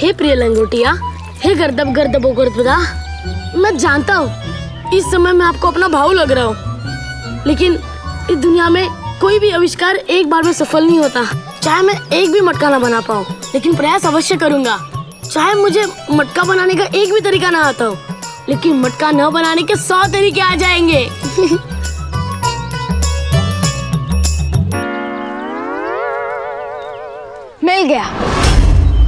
हे प्रिय लंगोटिया, हे गर्दब गर्दबो गर्दबदा, मैं जानता हूँ इस समय मैं आपको अपना भाऊ लग रहा हूँ, लेकिन इस दुनिया में कोई भी आविष्कार एक बार में सफल नहीं होता। चाहे मैं एक भी मटका ना बना पाऊँ, लेकिन प्रयास अवश्य करूंगा। चाहे मुझे मटका बनाने का एक भी तरीका ना आता हो, लेकिन मटका न बनाने के 100 तरीके आ जाएंगे। मिल गया।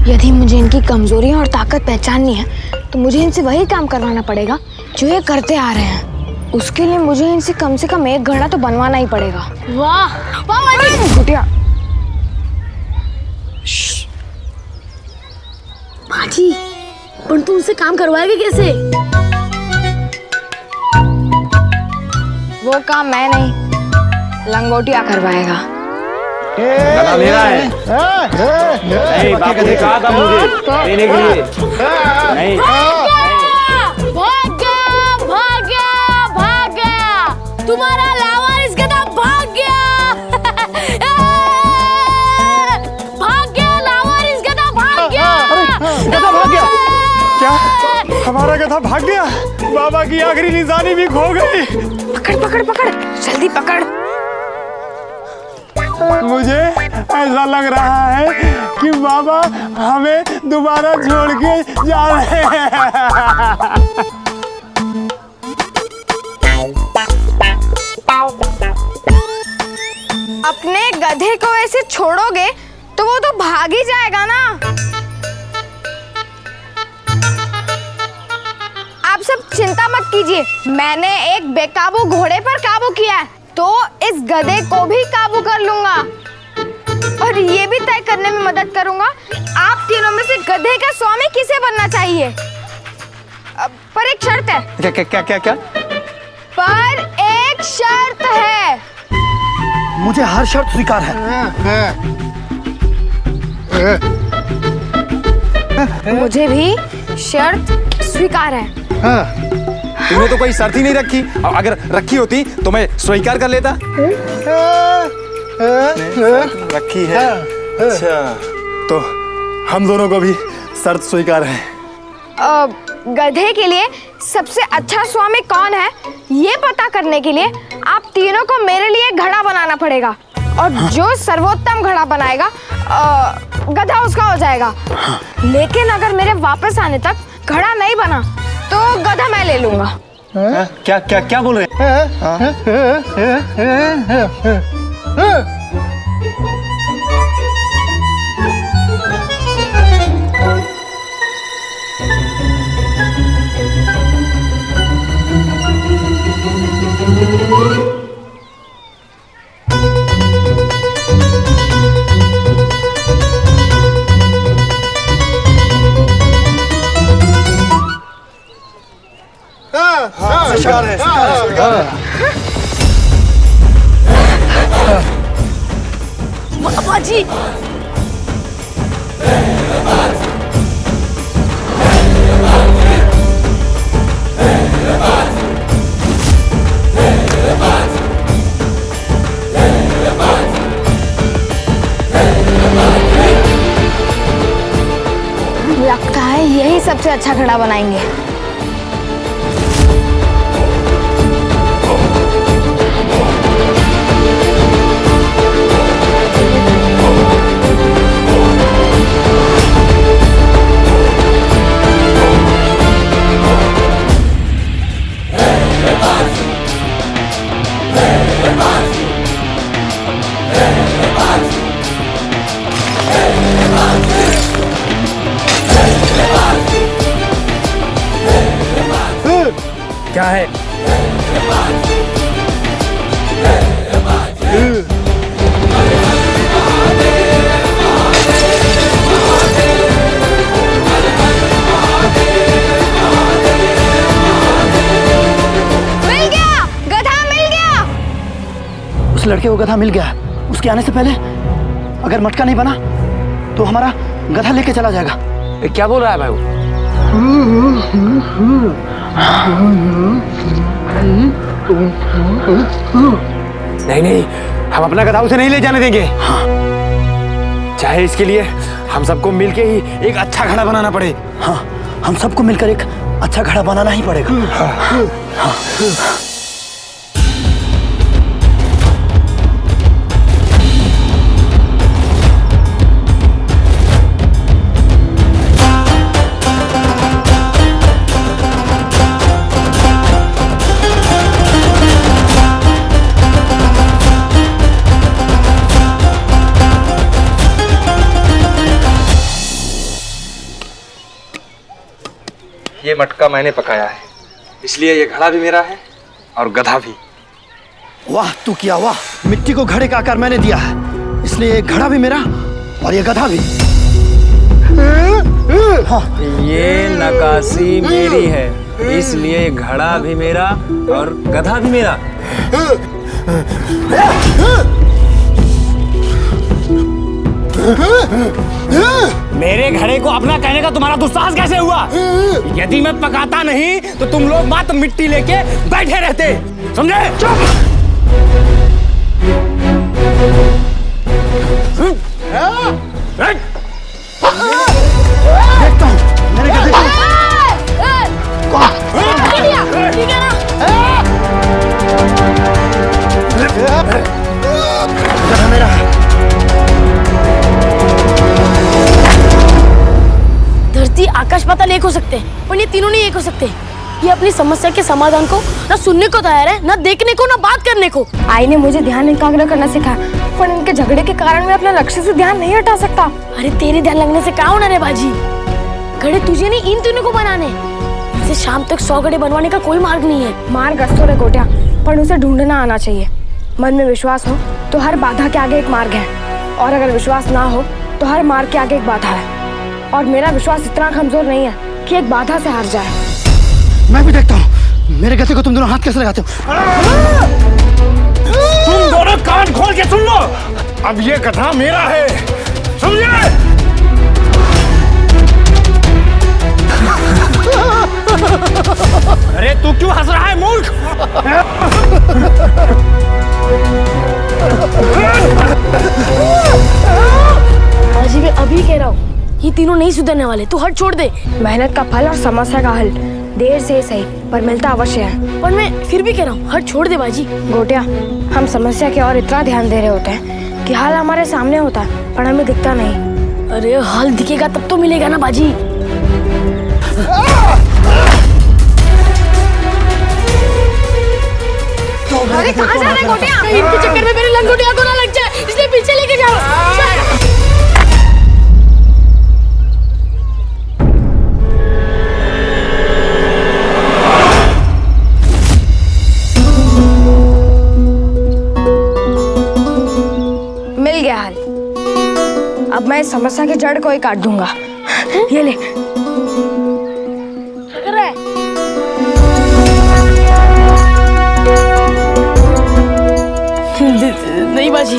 यदि मुझे इनकी कमजोरियां और ताकत पहचाननी है तो मुझे इनसे वही काम करवाना पड़ेगा जो ये करते आ रहे हैं। उसके लिए मुझे इनसे कम से कम एक घड़ा तो बनवाना ही पड़ेगा। वाह वाह गुटिया, बाजी, पर तू उनसे काम करवाएगी कैसे? वो काम मैं नहीं, लंगोटिया करवाएगा। गधा मेरा है। नहीं, बापू ने कहा था मुझे देने के लिए। नहीं, भाग गया, तुम्हारा लावारिस गधा भाग गया। भाग गया, लावारिस गधा भाग गया। गधा भाग गया? क्या हमारा गधा भाग गया? बाबा की आखिरी निशानी भी खो गई। पकड़ पकड़ पकड़, जल्दी पकड़। मुझे ऐसा लग रहा है कि बाबा हमें दोबारा छोड़ के जा रहे हैं। अपने गधे को ऐसे छोड़ोगे तो वो तो भाग ही जाएगा ना। आप सब चिंता मत कीजिए, मैंने एक बेकाबू घोड़े पर काबू किया है, तो इस गधे को भी काबू कर लूंगा और ये भी तय करने में मदद करूंगा आप तीनों में से गधे का स्वामी किसे बनना चाहिए। पर एक शर्त है। क्या क्या क्या क्या क्या? पर एक शर्त है। मुझे हर शर्त स्वीकार है। मुझे भी शर्त स्वीकार है। तूने तो कोई शर्त ही नहीं रखी, और अगर रखी होती तो मैं स्वीकार कर लेता। रखी है। अच्छा, तो हम दोनों को भी शर्त स्वीकार है। गधे के लिए सबसे अच्छा स्वामी कौन है ये पता करने के लिए आप तीनों को मेरे लिए घड़ा बनाना पड़ेगा, और जो सर्वोत्तम घड़ा बनाएगा गधा उसका हो जाएगा। लेकिन अगर मेरे वापस आने तक घड़ा नहीं बना तो गधा मैं ले लूंगा। क्या क्या क्या बोल रहे हैं? शिकार है। बाजी, लगता है यही सबसे अच्छा घड़ा बनाएंगे। क्या है? मिल गया, गधा मिल गया। उस लड़के को गधा मिल गया। उसके आने से पहले अगर मटका नहीं बना तो हमारा गधा लेके चला जाएगा। क्या बोल रहा है भाई वो? नहीं नहीं, हम अपना गधा उसे नहीं ले जाने देंगे। चाहे इसके लिए हम सबको मिलके ही एक अच्छा घड़ा बनाना पड़े। हाँ, हम सबको मिलकर एक अच्छा घड़ा बनाना ही पड़ेगा। ये मटका मैंने पकाया है, इसलिए ये घड़ा भी मेरा है और गधा भी। वाह तू किया वाह, मिट्टी को घड़े का आकार मैंने दिया है, इसलिए ये घड़ा भी मेरा और ये गधा भी। हाँ। ये नक्काशी मेरी है, इसलिए घड़ा भी मेरा और गधा भी मेरा। मेरे घड़े को अपना कहने का तुम्हारा दुस्साहस कैसे हुआ? यदि मैं पकाता नहीं तो तुम लोग मात्र मिट्टी लेके बैठे रहते, समझे? देखता हूँ मेरे गधे को। गधा मेरा है। धरती आकाश पाताल एक हो सकते हैं, पर ये तीनों नहीं एक हो सकते। ये अपनी समस्या के समाधान को ना सुनने को तैयार है, ना देखने को, ना बात करने को। आई ने मुझे ध्यान एकाग्र करना सिखाया, पर इनके झगड़े के कारण मैं अपने लक्ष्य से ध्यान नहीं हटा सकता। अरे तेरे ध्यान लगने से क्या होना रे बाजी? घड़े तुझे नहीं, इन तीनों को बनाने। इसे शाम तक 100 घड़े बनवाने का कोई मार्ग नहीं है। मार्ग अस्तों रे गोटिया, पर उसे ढूंढना आना चाहिए। मन में विश्वास हो तो हर बाधा के आगे एक मार्ग है, और अगर विश्वास ना हो तो हर मार्ग के आगे एक बाधा है। और मेरा विश्वास इतना कमजोर नहीं है कि एक बाधा से हार जाए। मैं भी देखता हूँ मेरे गधे को तुम दोनों हाथ कैसे लगाते हो। तुम दोनों कान खोल के सुन लो, अब ये गधा मेरा है, समझे? अरे तू क्यों हंस रहा है मूर्ख? बाजी मैं अभी कह रहा हूँ, ये तीनों नहीं सुधरने वाले। तू हट छोड़ दे। मेहनत का फल और समस्या का हल देर से सही पर मिलता अवश्य है। पर मैं फिर भी कह रहा हूँ, हट छोड़ दे बाजी। गोटिया, हम समस्या की ओर इतना ध्यान दे रहे होते हैं कि हल हमारे सामने होता है, पर हमें दिखता नहीं। अरे हल दिखेगा तब तो मिलेगा ना बाजी। अरे कहाँ जा रहे हैं गोटिया? इनके चक्कर में मेरी लंगोटिया को ना लग जाए, इसलिए पीछे लेके जाओ। मिल गया हल। अब मैं इस समस्या की जड़ को ही काट दूंगा। ये ले। क्या कर रहा है? नहीं बाजी,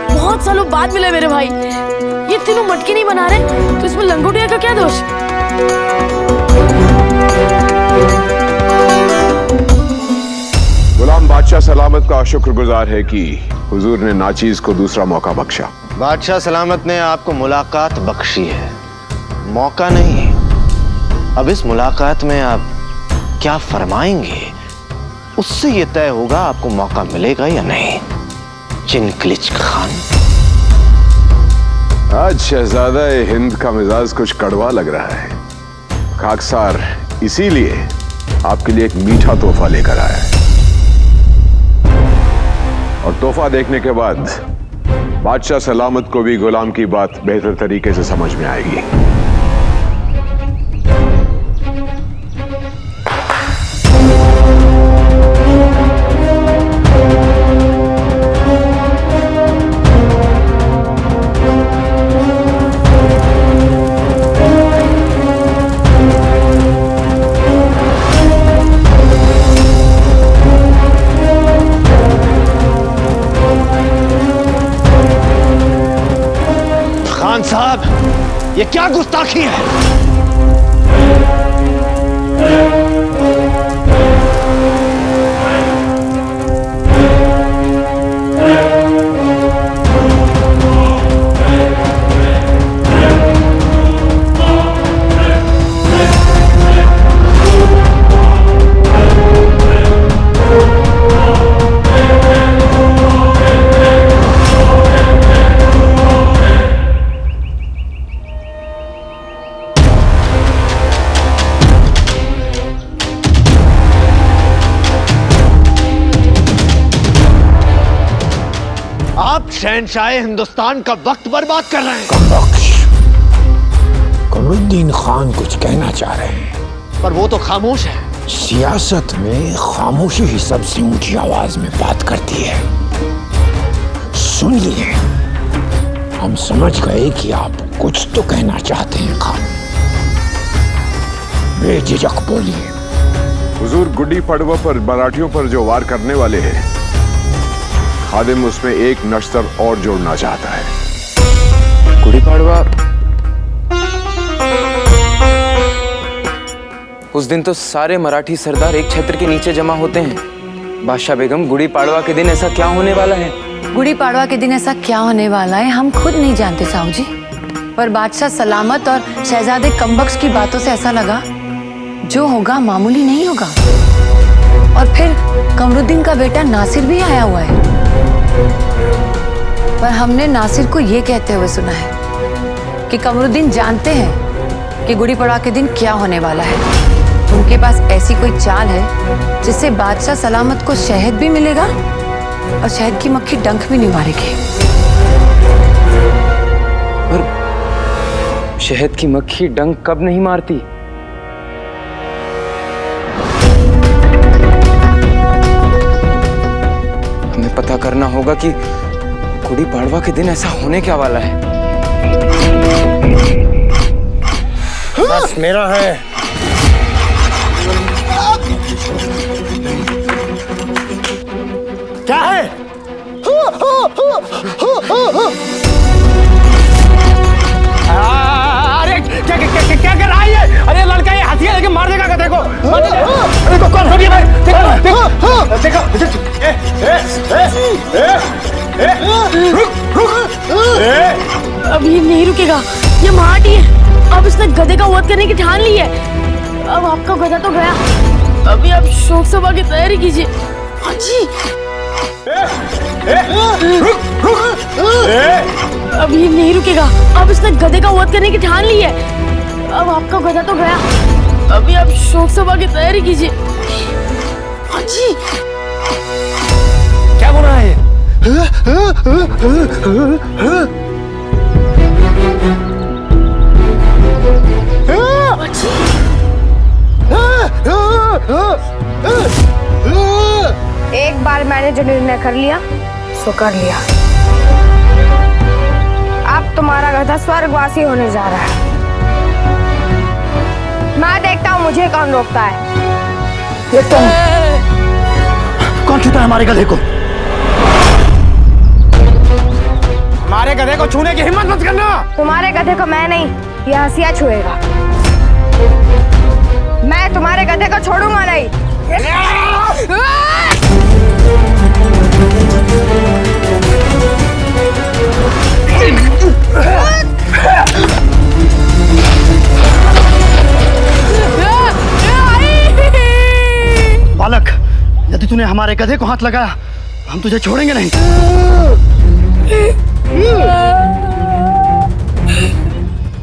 बहुत सालों बाद मिले मेरे भाई। ये तीनों मटके नहीं बना रहे तो इसमें लंगोटिया का क्या दोष? गुलाम बादशाह सलामत का शुक्रगुजार है कि हुजूर ने नाचीज को दूसरा मौका बख्शा। बादशाह सलामत ने आपको मुलाकात बख्शी है, मौका नहीं। अब इस मुलाकात में आप क्या फरमाएंगे उससे ये तय होगा आपको मौका मिलेगा या नहीं। चिनक्लिच खान। आज शहजादा हिंद का मिजाज कुछ कड़वा लग रहा है। खाकसार इसीलिए आपके लिए एक मीठा तोहफा लेकर आया है, और तोहफा देखने के बाद बादशाह सलामत को भी गुलाम की बात बेहतर तरीके से समझ में आएगी। खान साहब, ये क्या गुस्ताखी है? शहनशाह हिंदुस्तान का वक्त बर्बाद कर रहे हैं। कमबख्श, कमरुद्दीन खान कुछ कहना चाह रहे हैं, पर वो तो खामोश है। सियासत में खामोशी ही सबसे ऊंची आवाज में बात करती है। सुनिए, हम समझ गए कि आप कुछ तो कहना चाहते हैं खान। बेझिझक बोलिए। हुजूर, गुड्डी पड़वा पर मराठियों पर जो वार करने वाले हैं, खादिम उसमें एक नश्तर और जोड़ना चाहता है। गुड़ी पाड़वा, उस दिन तो सारे मराठी सरदार एक छत्र के नीचे जमा होते हैं। बादशाह बेगम, गुड़ी पाड़वा के दिन ऐसा क्या होने वाला है? गुड़ी पाड़वा के दिन ऐसा क्या होने वाला है हम खुद नहीं जानते साहू जी, पर बादशाह सलामत और शहजादे कमबख्श की बातों से ऐसा लगा जो होगा मामूली नहीं होगा। और फिर कमरुद्दीन का बेटा नासिर भी आया हुआ है, पर हमने नासिर को ये कहते हुए सुना है कि कमरुद्दीन जानते हैं कि गुड़ी पड़वा के दिन क्या होने वाला है। उनके पास ऐसी कोई चाल है जिससे बादशाह सलामत को शहद भी मिलेगा और शहद की मक्खी डंक भी नहीं मारेगी। पर शहद की मक्खी डंक कब नहीं मारती? हमें पता करना होगा कि गुड़ी पाड़वा के दिन ऐसा होने क्या वाला है। बस मेरा है। क्या है? अरे क्या कर रहा है ये? अरे लड़का ये हथियार लेके मार देगा गधे को। अरे तो कौन है भाई? देखो अब ये नहीं रुकेगा, ये मराठी है। अब इसने गधे का वध करने की ठान ली है। अब आपका गधा तो गया, अभी आप शोक सभा की तैयारी कीजिए। हाँ जी। अब ये नहीं रुकेगा, अब इसने गधे का वध करने की ठान ली है। अब आपका गधा तो गया, अभी आप शोक सभा की तैयारी कीजिए। हाँ जी। क्या बोल रहा है? एक बार मैंने जो निर्णय कर लिया सो कर लिया। अब तुम्हारा गधा स्वर्गवासी होने जा रहा है। मैं देखता हूँ मुझे कौन रोकता है। देखता हूँ कौन छूता है हमारे गधे को। हमारे गधे को छूने की हिम्मत मत करना। तुम्हारे गधे को मैं नहीं, यह हंसिया छुएगा। मैं तुम्हारे गधे को छोड़ूंगा नहीं। बालक, यदि तूने हमारे गधे को हाथ लगाया हम तुझे छोड़ेंगे नहीं।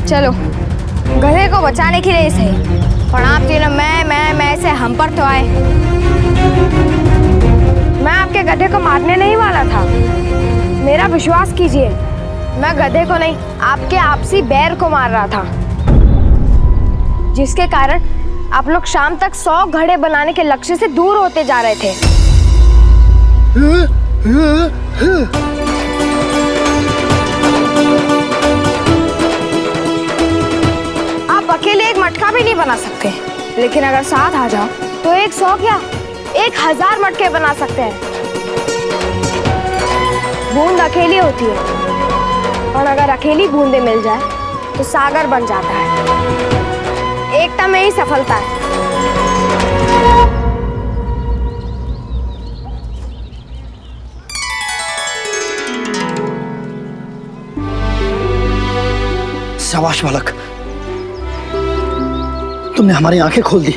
चलो, गधे को बचाने के लिए सही, पर आप तीनों मैं से हम पर तो आए। मैं आपके गधे को मारने नहीं वाला था। मेरा विश्वास कीजिए, मैं गधे को नहीं आपके आपसी बैर को मार रहा था, जिसके कारण आप लोग शाम तक 100 घड़े बनाने के लक्ष्य से दूर होते जा रहे थे। आप अकेले एक मटका भी नहीं बना सकते, लेकिन अगर साथ आ जाओ तो 100 क्या 1000 मटके बना सकते हैं। बूंद अकेली होती है, और अगर अकेली बूंदे मिल जाए तो सागर बन जाता है। एकता में ही सफलता है। शाबाश बालक, तुमने हमारी आंखें खोल दी।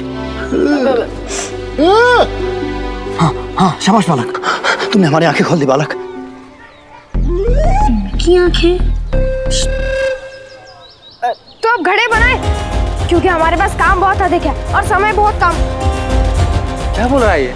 हाँ हाँ, शाबाश बालक, तुमने हमारी आंखें खोल दी बालक। की आंखें? तो अब घड़े बनाए, क्योंकि हमारे पास काम बहुत अधिक है और समय बहुत कम। क्या बोल रहा है ये?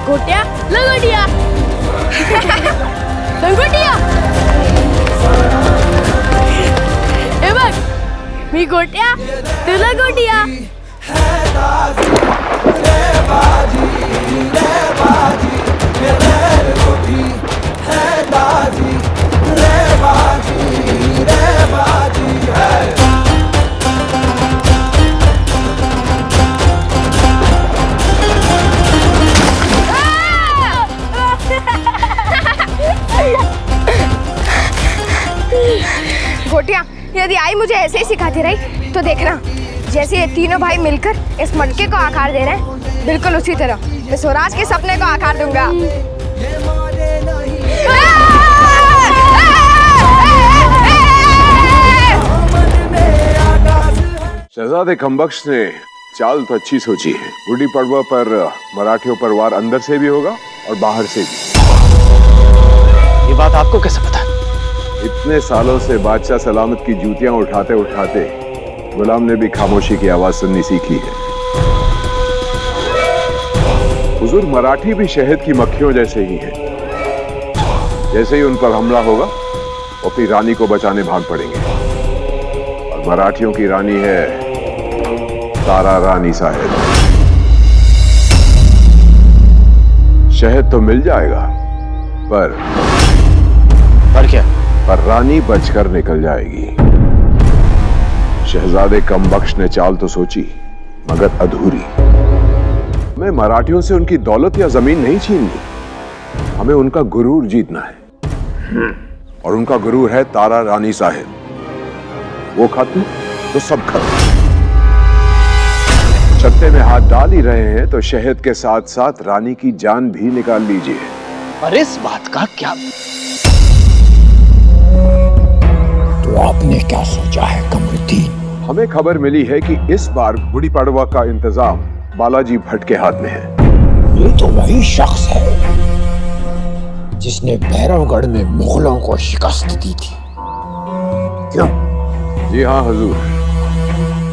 गोटिया लगोटिया लंगोटिया ए बघ मी गोट्या तुला गोटिया गोटिया, यदि आई मुझे ऐसे ही सिखाती रही तो देखना, जैसे ये तीनों भाई मिलकर इस मटके को आकार दे रहे हैं, बिल्कुल उसी तरह मैं स्वराज के सपने को आकार दूंगा। शहजादे कमबख्श ने चाल तो अच्छी सोची है। गुड़ी पड़वा पर मराठियों पर वार अंदर से भी होगा और बाहर से भी। ये बात आपको कैसे पता? इतने सालों से बादशाह सलामत की जूतियां उठाते उठाते गुलाम ने भी खामोशी की आवाज सुननी सीखी है। हुजूर, मराठी भी शहद की मक्खियों जैसे ही हैं। जैसे ही उन पर हमला होगा वो अपनी रानी को बचाने भाग पड़ेंगे। और मराठियों की रानी है तारा रानी साहेब। शहद तो मिल जाएगा पर क्या? पर रानी बचकर निकल जाएगी। शहजादे कमबख्श ने चाल तो सोची मगर अधूरी। हमें मराठियों से उनकी दौलत या जमीन नहीं छीननी, हमें उनका गुरूर जीतना है। और उनका गुरूर है तारा रानी साहिब। वो खत्म तो सब खत्म। छत्ते में हाथ डाल ही रहे हैं तो शहद के साथ साथ रानी की जान भी निकाल लीजिए। और इस बात का क्या? तो आपने क्या सोचा है कमरुद्दीन? हमें खबर मिली है कि इस बार गुड़ी पड़वा का इंतजाम बालाजी भट्ट के हाथ में है। ये तो वही शख्स है जिसने भैरवगढ़ में मुगलों को शिकस्त दी थी, क्यों? जी हाँ हुजूर,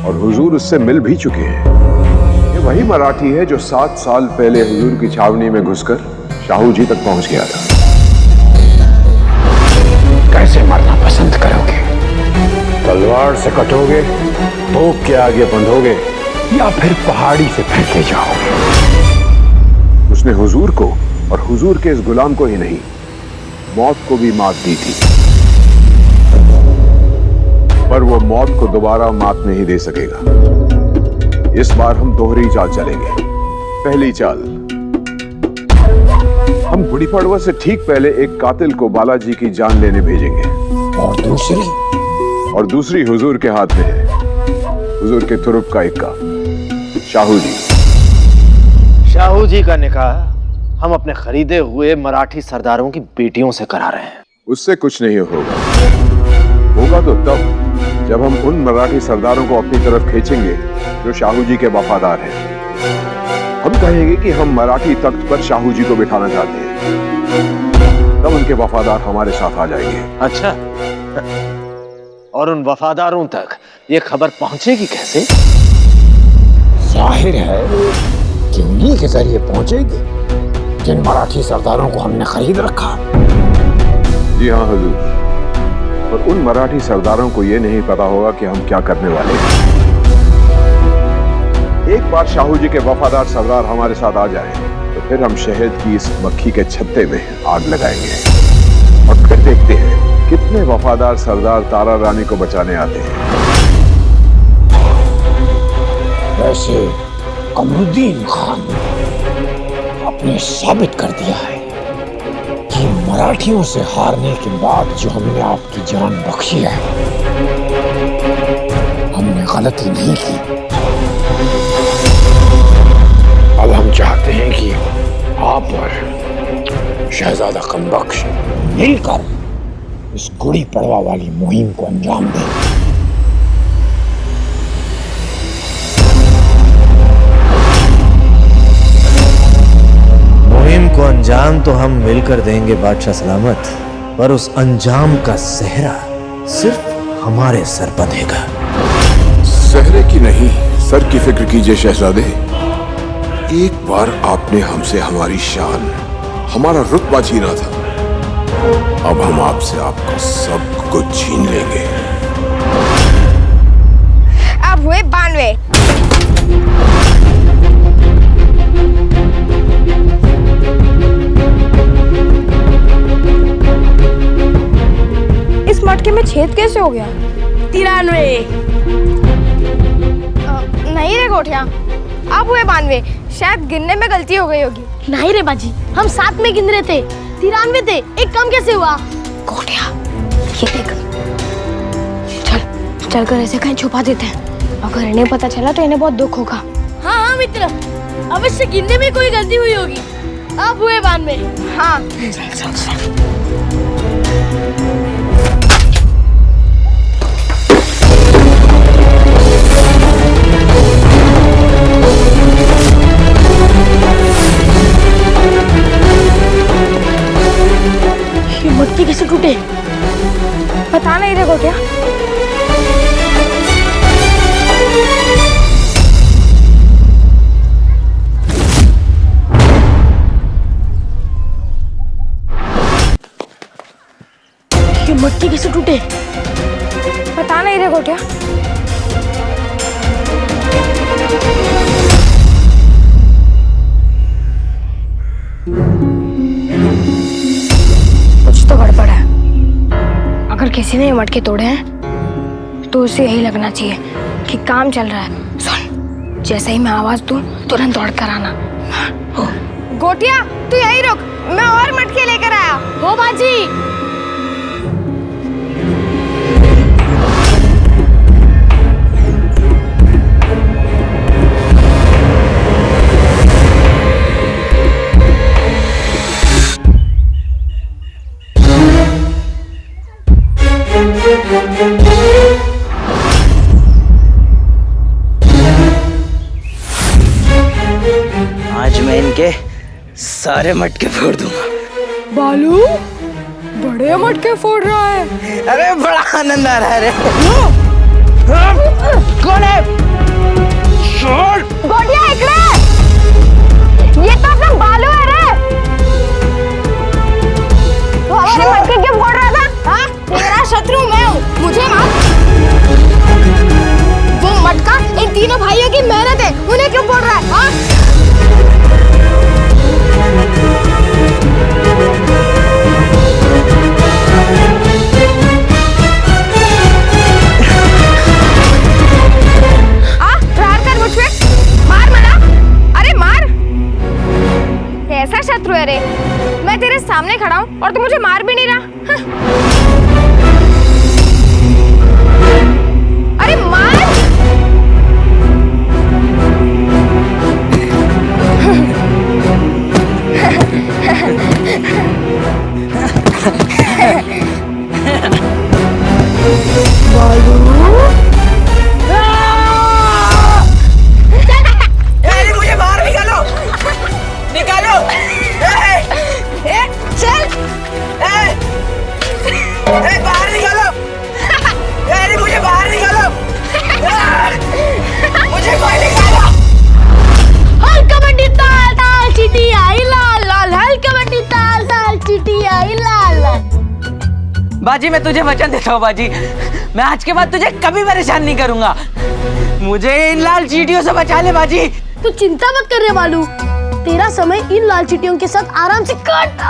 और हुजूर उससे मिल भी चुके हैं। ये वही मराठी है जो 7 साल पहले हुजूर की छावनी में घुसकर शाहू जी तक पहुंच गया था। कैसे मरना पसंद करोगे? तलवार से कटोगे, तोप के आगे बंधोगे, या फिर पहाड़ी से फेंके जाओगे? उसने हुजूर को और हुजूर के इस गुलाम को ही नहीं, मौत को भी मात दी थी। पर वो मौत को दोबारा मात नहीं दे सकेगा। इस बार हम दोहरी चाल चलेंगे। पहली चाल, हम गुड़ी पड़वा से ठीक पहले एक कातिल को बालाजी की जान लेने भेजेंगे। और दूसरी हुजूर के हाथ में है, हुजूर के तुरुप का इक्का, शाहू जी। शाहू जी का निकाह हम अपने खरीदे हुए मराठी सरदारों की बेटियों से करा रहे हैं। उससे कुछ नहीं होगा। होगा तो तब जब हम उन मराठी सरदारों को अपनी तरफ खींचेंगे जो शाहू जी के वफादार हैं। हम कहेंगे कि हम मराठी तख्त पर शाहू जी को बिठाना चाहते हैं, तब उनके वफादार हमारे साथ आ जाएंगे। अच्छा, और उन वफादारों तक ये खबर पहुंचेगी कैसे? जाहिर है कि उन्हीं के जरिए पहुंचेगी। जिन मराठी सरदारों को हमने खरीद रखा। जी हाँ हुजूर, पर उन मराठी सरदारों को यह नहीं पता होगा कि हम क्या करने वाले हैं। एक बार शाहू जी के वफादार सरदार हमारे साथ आ जाए तो फिर हम शहद की इस मक्खी के छत्ते में आग लगाएंगे और फिर देखते हैं कितने वफादार सरदार तारा रानी को बचाने आते हैं। वैसे कमरुद्दीन खान ने साबित कर दिया है कि मराठियों से हारने के बाद जो हमने आपकी जान बख्शी है, हमने गलती नहीं की। अब हम चाहते हैं कि आप और शहजादा कमबख्श मिलकर इस गुड़ी पड़वा वाली मुहिम को अंजाम दें। मुहिम को अंजाम तो हम मिलकर देंगे बादशाह सलामत, पर उस अंजाम का सेहरा सिर्फ हमारे सर बंधेगा। सहरे की नहीं, सर की फिक्र कीजिए शहजादे। एक बार आपने हमसे हमारी शान, हमारा रुतबा छीना था, अब हम आपसे आपका सब कुछ छीन लेंगे। अब हुए 92। इस मटके में छेद कैसे हो गया? 93। नहीं रे गोठिया, अब हुए 92। शायद गिनने में गलती हो गई होगी। नहीं रे बाजी, हम साथ में गिन रहे थे, 93 थे, एक कम कैसे हुआ? गोठिया, ये देख, चल कर ऐसे कहीं छुपा देते हैं। अगर इन्हें पता चला तो इन्हें बहुत दुख होगा। हाँ हाँ मित्र, अवश्य गिनने में कोई गलती हुई होगी। अब हुए 92। हाँ ये मटकी कैसे टूटे? पता नहीं रे गोटिया। ये मटकी कैसे टूटे? पता नहीं रे गोटिया। कुछ तो गड़बड़ है। अगर किसी ने ये मटके तोड़े हैं तो उसे यही लगना चाहिए कि काम चल रहा है। सुन, जैसे ही मैं आवाज दूं तुरंत दौड़ कर आना। हो। गोटिया, तू यहीं रुक, मैं और मटके लेकर आया। हो बाजी। आज मैं इनके सारे मटके फोड़ दूंगा। बालू, बड़े मटके फोड़ रहा है। अरे बड़ा आनंद आ रहा है रे। कौन है? गोटिया इकड़े, ये तो अपना बालू है रे। तो हमारे मटके क्यों फोड़ रहा था? हाँ, तेरा शत्रु मैं हूँ, मुझे मार। वो मटका इन तीनों भाइयों की मेहनत है, उन्हें क्यों फोड़ रहा है? हाँ? शत्रु है रे, मैं तेरे सामने खड़ा हूँ और तू मुझे मार भी नहीं रहा। अरे मार। मुझे बाहर निकालो, निकालो। चल। बाजी मैं तुझे वचन देता हूँ बाजी, मैं आज के बाद तुझे कभी परेशान नहीं करूंगा। मुझे इन लाल चींटियों से बचा ले बाजी। तू चिंता मत कर रे बालू, तेरा समय इन लाल चींटियों के साथ आराम से कट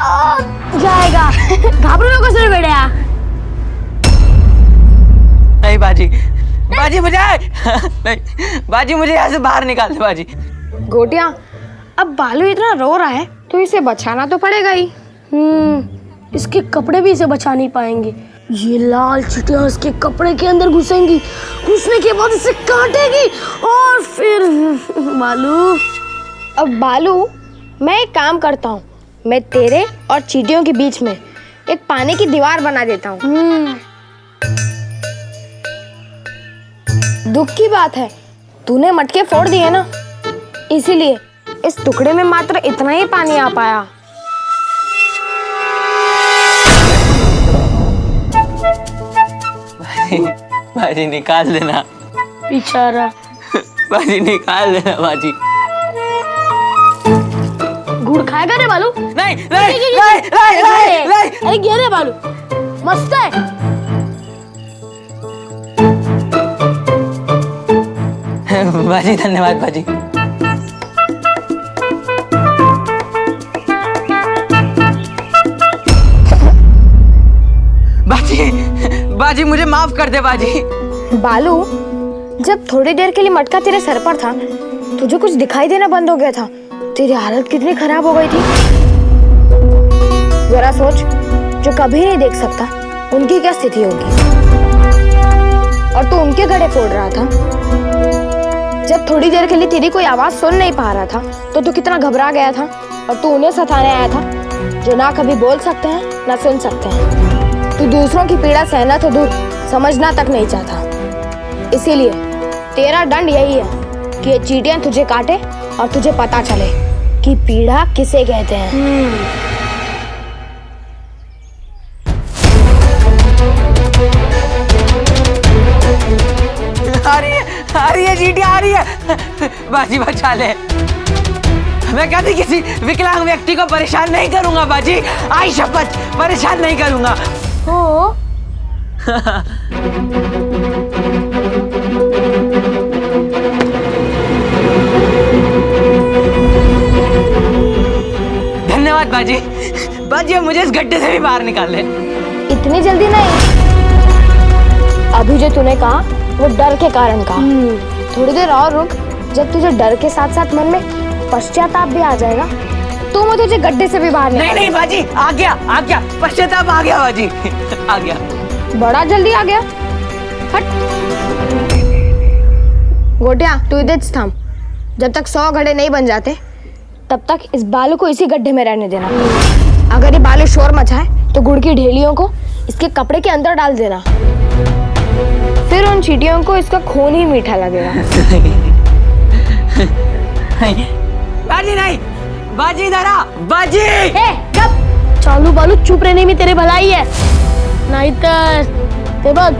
जाएगा। घाबरो नको सर बेड़िया। नहीं बाजी, बाजी मुझे नहीं, बाजी मुझे यहाँ से बाहर निकाल दे बाजी। गोटिया, अब बालू इतना रो रहा है तो इसे बचाना तो पड़ेगा ही। इसके कपड़े भी इसे बचा नहीं पाएंगे। ये लाल चींटियां इसके कपड़े के अंदर घुसेंगी, घुसने के बाद इसे काटेगी और फिर बालू। अब बालू, मैं एक काम करता हूँ, मैं तेरे और चींटियों के बीच में एक पानी की दीवार बना देता हूँ। दुख की बात है, तूने मटके फोड़ दिए ना, इसीलिए इस टुकड़े में मात्र इतना ही पानी आ पाया। बाजी निकाल देना बेचारा। बाजी निकाल देना बाजी। गुड़ खाएगा रे बालू? नहीं नहीं नहीं नहीं नहीं। अरे ये रे बालू मस्त है। बाजी धन्यवाद बाजी। बाजी बाजी मुझे माफ कर दे बाजी। बालू, जब थोड़ी देर के लिए मटका तेरे सर पर था, तुझे कुछ दिखाई देना बंद हो गया था। तेरी हालत कितनी खराब हो गई थी। जरा सोच, जो कभी नहीं देख सकता उनकी क्या स्थिति होगी। और तू उनके गड़े फोड़ रहा था। जब थोड़ी देर के लिए तेरी कोई आवाज सुन नहीं पा रहा था तो तू कितना घबरा गया था। और तू उन्हें सताने आया था जो ना कभी बोल सकते हैं ना सुन सकते हैं। तू दूसरों की पीड़ा सहना तो दूर, समझना तक नहीं चाहता। इसीलिए तेरा दंड यही है कि ये चींटियां तुझे काटे और तुझे पता चले कि पीड़ा किसे कहते हैं। आ रही है चींटियां आ रही है। बाजी बचा ले। मैं कभी किसी विकलांग व्यक्ति को परेशान नहीं करूंगा बाजी, आई शपथ परेशान नहीं करूंगा। हो धन्यवाद बाजी। बाजी अब मुझे इस गड्ढे से भी बाहर निकाल ले। इतनी जल्दी नहीं, अभी जो तूने कहा वो डर के कारण कहा। थोड़ी देर और रुक, जब तुझे डर के साथ साथ मन में पश्चाताप भी आ जाएगा तो मैं तुझे गड्ढे से भी बाहर नहीं नहीं बाजी, आ गया पश्चाताप आ गया बाजी, आ गया। बड़ा जल्दी आ गया। हट गोटिया, तू इधर थाम। जब तक 100 घड़े नहीं बन जाते तब तक इस बालू को इसी गड्ढे में रहने देना। अगर ये बालू शोर मचाए तो गुड़ की ढेलियों को इसके कपड़े के अंदर डाल देना। फिर उन चींटियों को इसका खून ही मीठा लगेगा। बाजी नहीं, बाजी धरा बाजी। कब चालू बालू चुप रहने में तेरे भलाई है, नहीं तो बग।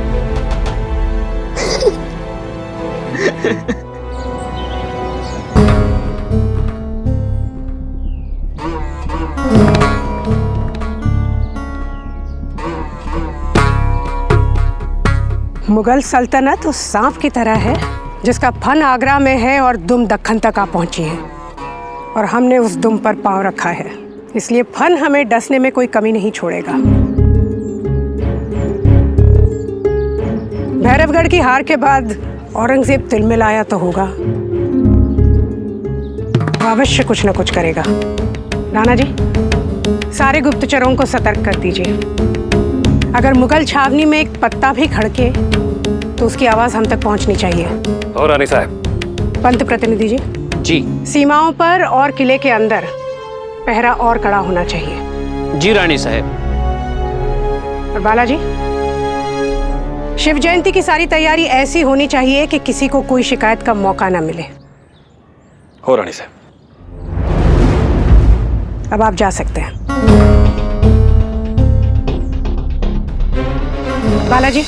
मुगल सल्तनत उस सांप की तरह है जिसका फन आगरा में है और दुम दक्खन तक आ पहुंची है, और हमने उस दुम पर पांव रखा है, इसलिए फन हमें डसने में कोई कमी नहीं छोड़ेगा। भैरवगढ़ की हार के बाद औरंगजेब तिलमिलाया तो होगा, वो अवश्य कुछ न कुछ करेगा। राणा जी, सारे गुप्तचरों को सतर्क कर दीजिए। अगर मुगल छावनी में एक पत्ता भी खड़के तो उसकी आवाज हम तक पहुंचनी चाहिए। और रानी साहब। पंत प्रतिनिधि जी। जी। सीमाओं पर और किले के अंदर पहरा और कड़ा होना चाहिए। जी रानी साहब। और बालाजी, शिव जयंती की सारी तैयारी ऐसी होनी चाहिए कि किसी को कोई शिकायत का मौका ना मिले। हो रानी साहब। अब आप जा सकते हैं। बालाजी,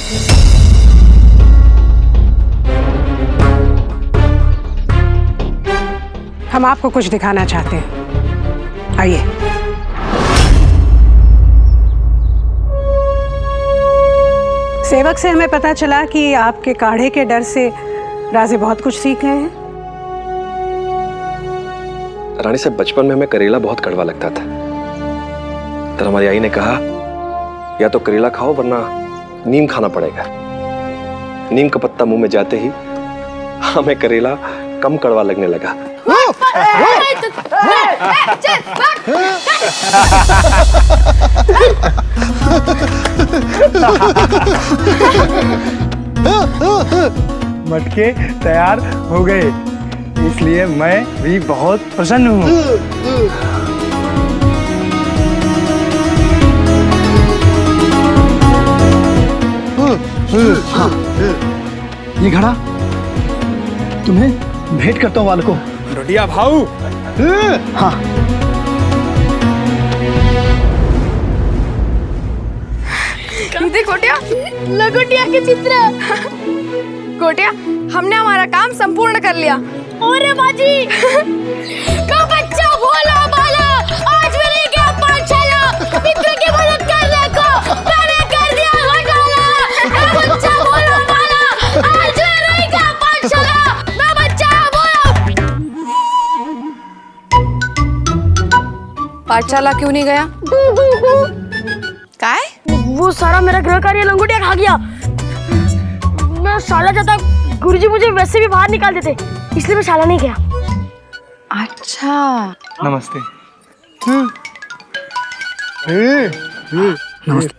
हम आपको कुछ दिखाना चाहते हैं, आइए। सेवक से हमें पता चला कि आपके काढ़े के डर से राजे बहुत कुछ सीख गए हैं। रानी साहब, बचपन में हमें करेला बहुत कड़वा लगता था। तो हमारी आई ने कहा या तो करेला खाओ वरना नीम खाना पड़ेगा। नीम का पत्ता मुंह में जाते ही हमें करेला कम कड़वा लगने लगा। मटके तैयार हो गए, इसलिए मैं भी बहुत प्रसन्न हूँ। हाँ, ये घड़ा तुम्हें भेंट करता हूँ वाल को। रोटिया भाऊ। हाँ। देख गोटिया, लगोटिया के चित्र। गोटिया, हमने हमारा काम संपूर्ण कर लिया। अरे बाजी का बच्चा भोला भाला आज मैंने क्या पाठशाला मित्र की मदद करने को मैंने कर दिया घोटाला। मैं बच्चा भोला भाला आज मैंने क्या पाठशाला मैं बच्चा भोला। पाठशाला क्यों नहीं गया? काय? वो सारा मेरा गृह कार्य लंगोटिया खा गया। मैं शाला जाता, गुरुजी मुझे वैसे भी बाहर निकाल देते, इसलिए मैं शाला नहीं गया। अच्छा। नमस्ते। नमस्ते।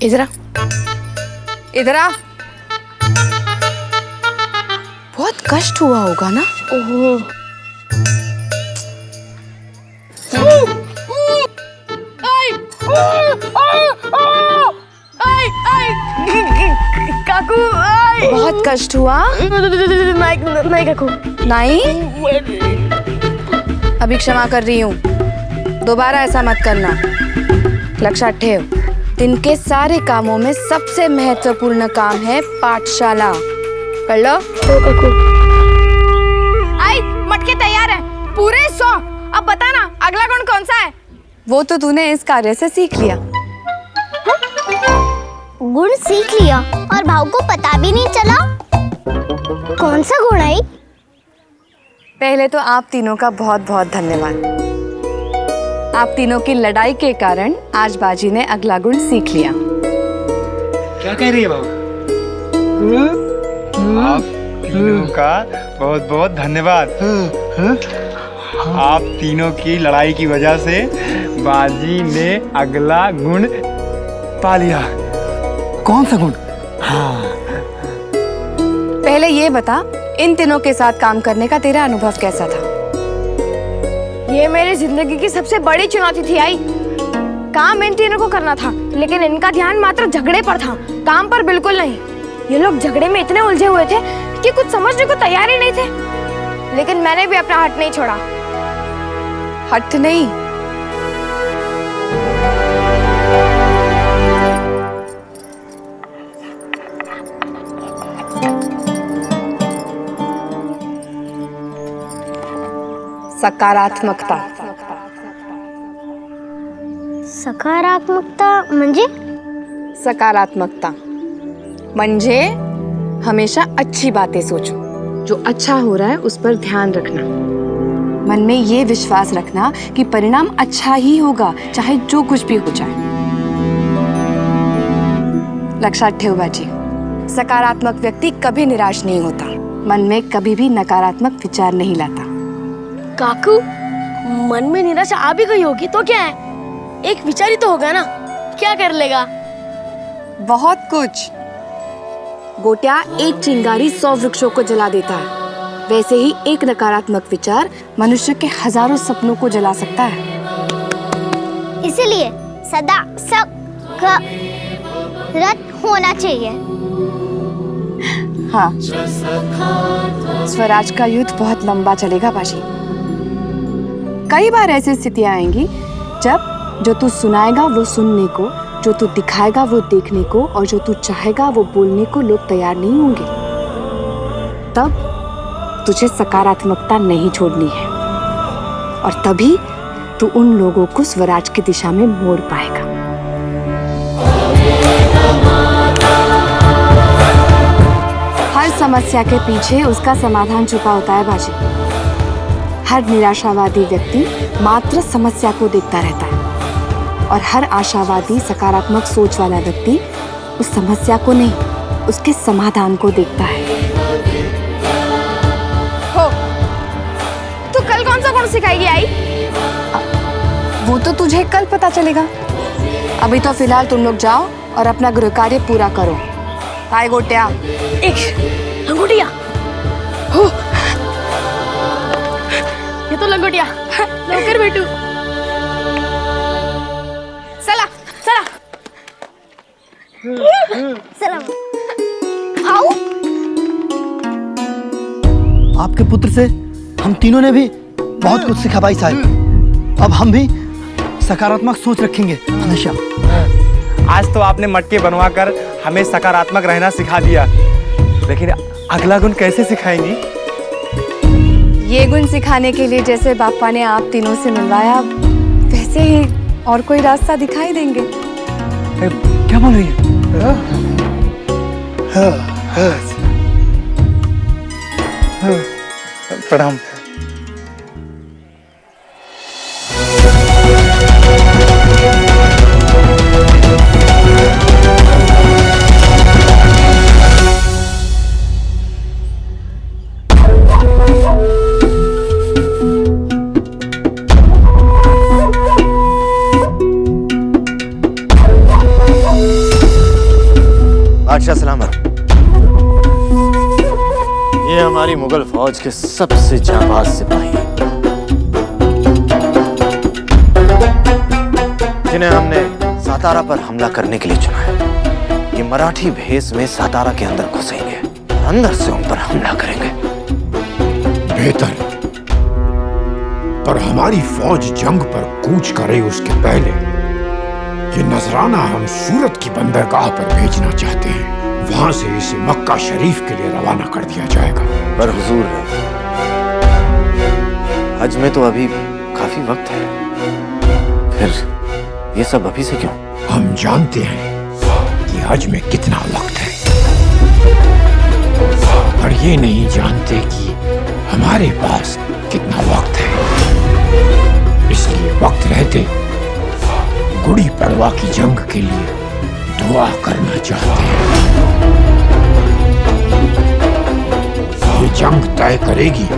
इधर आ, इधर आ। बहुत कष्ट हुआ होगा ना? ओहो। काकू, बहुत कष्ट हुआ? नहीं काकू। नहीं? अभी क्षमा कर रही हूँ, दोबारा ऐसा मत करना। लक्ष्य ठेव, दिन के सारे कामों में सबसे महत्वपूर्ण काम है पाठशाला। कर लो। आई, मटके तैयार है, पूरे 100। अब बता ना, अगला गुण कौन सा है? वो तो तूने इस कार्य से सीख लिया। गुण सीख लिया और भाव को पता भी नहीं चला। कौन सा गुण आई? पहले तो आप तीनों का बहुत बहुत धन्यवाद। आप तीनों की लड़ाई के कारण आज बाजी ने अगला गुण सीख लिया। क्या कह रही है बाबू? आप तीनों का बहुत बहुत धन्यवाद। आप तीनों की लड़ाई की वजह से बाजी ने अगला गुण पा लिया। कौन सा गुण? हाँ। पहले ये बता, इन तीनों के साथ काम करने का तेरा अनुभव कैसा था? ये मेरी जिंदगी की सबसे बड़ी चुनौती थी। आई, काम इन तीनों को करना था, लेकिन इनका ध्यान मात्र झगड़े पर था, काम पर बिल्कुल नहीं। ये लोग झगड़े में इतने उलझे हुए थे कि कुछ समझने को तैयार ही नहीं थे। लेकिन मैंने भी अपना हट नहीं छोड़ा। हट नहीं? सकारात्मकता। सकारात्मकता म्हणजे? सकारात्मकता म्हणजे हमेशा अच्छी बातें सोचो, जो अच्छा हो रहा है उस पर ध्यान रखना, मन में ये विश्वास रखना कि परिणाम अच्छा ही होगा, चाहे जो कुछ भी हो जाए। लक्षात ठेव बाजी, सकारात्मक व्यक्ति कभी निराश नहीं होता, मन में कभी भी नकारात्मक विचार नहीं लाता। काकू, मन में निराशा आ भी गई होगी तो क्या है, एक विचार ही तो होगा ना, क्या कर लेगा? बहुत कुछ। गोटिया एक चिंगारी 100 वृक्षों को जला देता है, वैसे ही एक नकारात्मक विचार मनुष्य के हजारों सपनों को जला सकता है। इसलिए सदा सकारात्मक होना चाहिए। हाँ, स्वराज का युद्ध बहुत लंबा चलेगा बाजी। कई बार ऐसी स्थितियां आएंगी जब जो तू सुनाएगा वो सुनने को, जो तू दिखाएगा वो देखने को, और जो तू चाहेगा वो बोलने को लोग तैयार नहीं होंगे। तब तुझे सकारात्मकता नहीं छोड़नी है, और तभी तू उन लोगों को स्वराज की दिशा में मोड़ पाएगा। समस्या के पीछे उसका समाधान छुपा होता है बाजी। हर निराशावादी व्यक्ति मात्र समस्या को देखता रहता है और हर आशावादी सकारात्मक सोच वाला व्यक्ति उस समस्या को नहीं, उसके समाधान को देखता है। हो, तू कल कौन सा गुण सिखाएगी आई? वो तो तुझे कल पता चलेगा। अभी तो फिलहाल तुम लोग जाओ और अपना गृह कार्य पूरा करो। हाय गोटिया, एक लंगोटिया हो, ये तो लंगोटिया लवकर बेटू। चला चला सलाम। आओ। आपके पुत्र से हम तीनों ने भी बहुत कुछ सीखा भाई साहब। अब हम भी सकारात्मक सोच रखेंगे हमेशा। आज तो आपने मटके बनवा कर हमें सकारात्मक रहना सिखा दिया, लेकिन अगला गुण कैसे सिखाएंगी? ये गुण सिखाने के लिए जैसे बापा ने आप तीनों से मिलवाया, वैसे ही और कोई रास्ता दिखाई देंगे। क्या बोल रही है? प्रणाम। बादशाह सलामत। ये हमारी मुगल फौज के सबसे जाबाज सिपाही हैं, जिन्हें हमने सातारा पर हमला करने के लिए चुना है। ये मराठी भेष में सातारा के अंदर घुसेंगे और अंदर से उन पर हमला करेंगे। बेहतर, पर हमारी फौज जंग पर कूच करे उसके पहले ये नजराना हम सूरत की बंदरगाह पर भेजना चाहते हैं। वहां से इसे मक्का शरीफ के लिए रवाना कर दिया जाएगा। पर हुजूर, हज में तो अभी काफी वक्त है, फिर ये सब अभी से क्यों? हम जानते हैं कि हज में कितना वक्त है, पर ये नहीं जानते कि हमारे पास कितना वक्त है। इसलिए वक्त रहते गुड़ी पड़वा की जंग के लिए दुआ करना चाहते हैं। ये जंग तय करेगी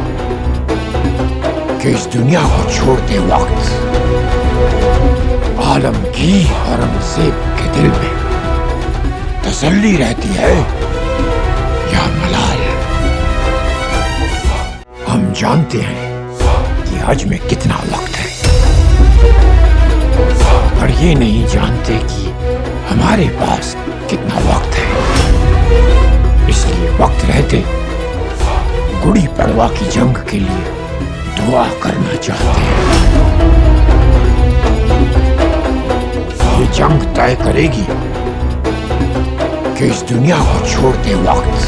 कि इस दुनिया को छोड़ते वक्त आलमगीर औरंगजेब के दिल में तसल्ली रहती है या मलाल। हम जानते हैं कि हज में कितना वक्त है, पर ये नहीं जानते कि हमारे पास कितना वक्त है। इसलिए वक्त रहते गुड़ी पड़वा की जंग के लिए दुआ करना चाहते हैं। ये जंग तय करेगी कि इस दुनिया को छोड़ते वक्त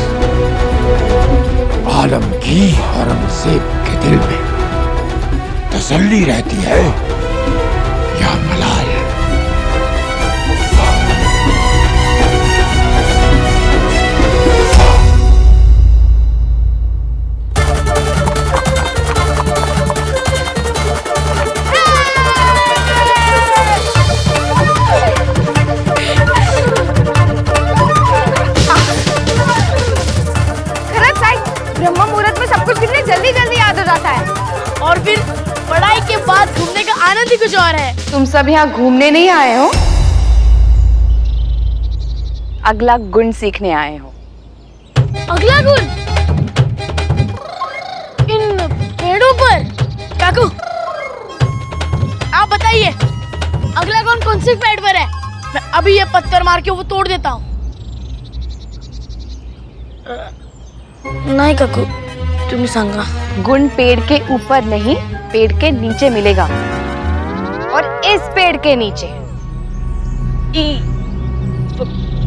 आलमगीर औरंगजेब के दिल में तसल्ली रहती है या मलाल। ब्रह्म मुहूर्त में सब कुछ कितने जल्दी जल्दी याद हो जाता है। और फिर पढ़ाई के बाद घूमने का आनंद ही कुछ और है। तुम सब यहाँ घूमने नहीं आए हो, अगला गुण सीखने आए हो। अगला गुण इन पेड़ों पर? काकू आप बताइए, अगला गुण कौन से पेड़ पर है? मैं अभी ये पत्थर मार के वो तोड़ देता हूँ। नहीं काकू, तुम्ही सांगा। गुण पेड़ के ऊपर नहीं, पेड़ के नीचे मिलेगा, और इस पेड़ के नीचे।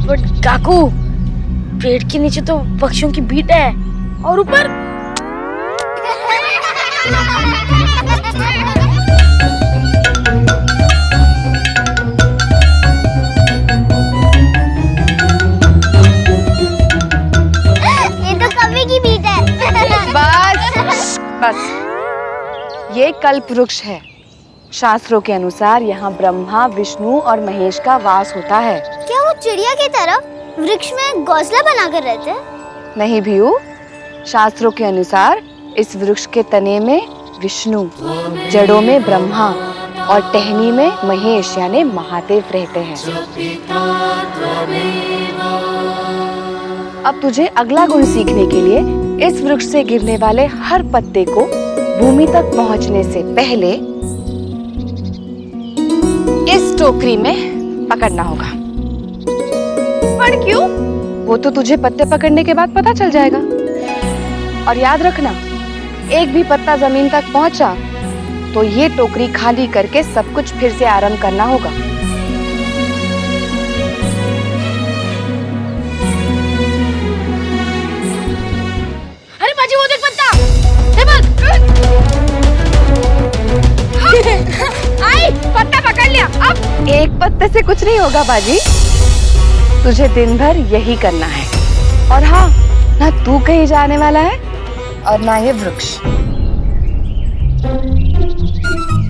बट काकू, पेड़ के नीचे तो पक्षियों की बीट है, और ऊपर ये तो कभी बस ये कल्प वृक्ष है। शास्त्रों के अनुसार यहाँ ब्रह्मा, विष्णु और महेश का वास होता है। क्या वो चिड़िया की तरह वृक्ष में घोंसला बनाकर रहते हैं? नहीं भिऊ, शास्त्रों के अनुसार इस वृक्ष के तने में विष्णु, जड़ों में ब्रह्मा और टहनी में महेश यानी महादेव रहते हैं। अब तुझे अगला गुण सीखने के लिए इस वृक्ष से गिरने वाले हर पत्ते को भूमि तक पहुंचने से पहले इस टोकरी में पकड़ना होगा। पर क्यों? वो तो तुझे पत्ते पकड़ने के बाद पता चल जाएगा। और याद रखना, एक भी पत्ता जमीन तक पहुंचा तो ये टोकरी खाली करके सब कुछ फिर से आरंभ करना होगा। अरे बाजी वो देख पत्ता, हे बस। आई, पत्ता पकड़ लिया। अब एक पत्ते से कुछ नहीं होगा बाजी, तुझे दिन भर यही करना है। और हाँ, ना तू कहीं जाने वाला है और ना ये वृक्ष।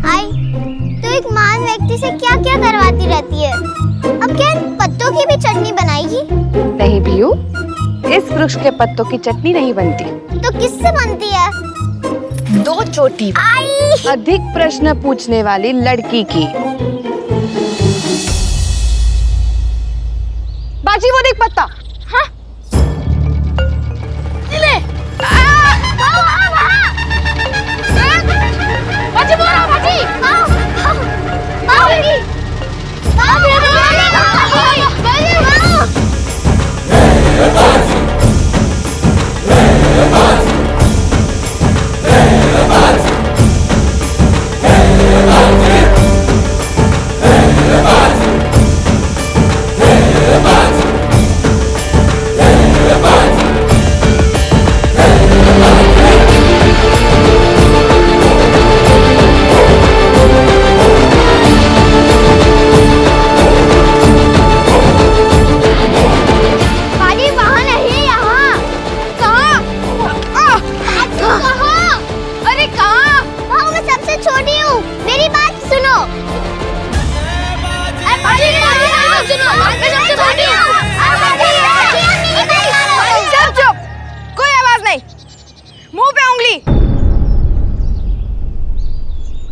आई, तो एक महान व्यक्ति से क्या क्या करवाती रहती है? अब क्या इन पत्तों की भी चटनी बनाएगी? नहीं भियू, इस वृक्ष के पत्तों की चटनी नहीं बनती। तो किससे बनती है? दो चोटी अधिक प्रश्न पूछने वाली लड़की की। बाजी वो देख पत्ता। हाँ? ले। बाजी बोला बाजी।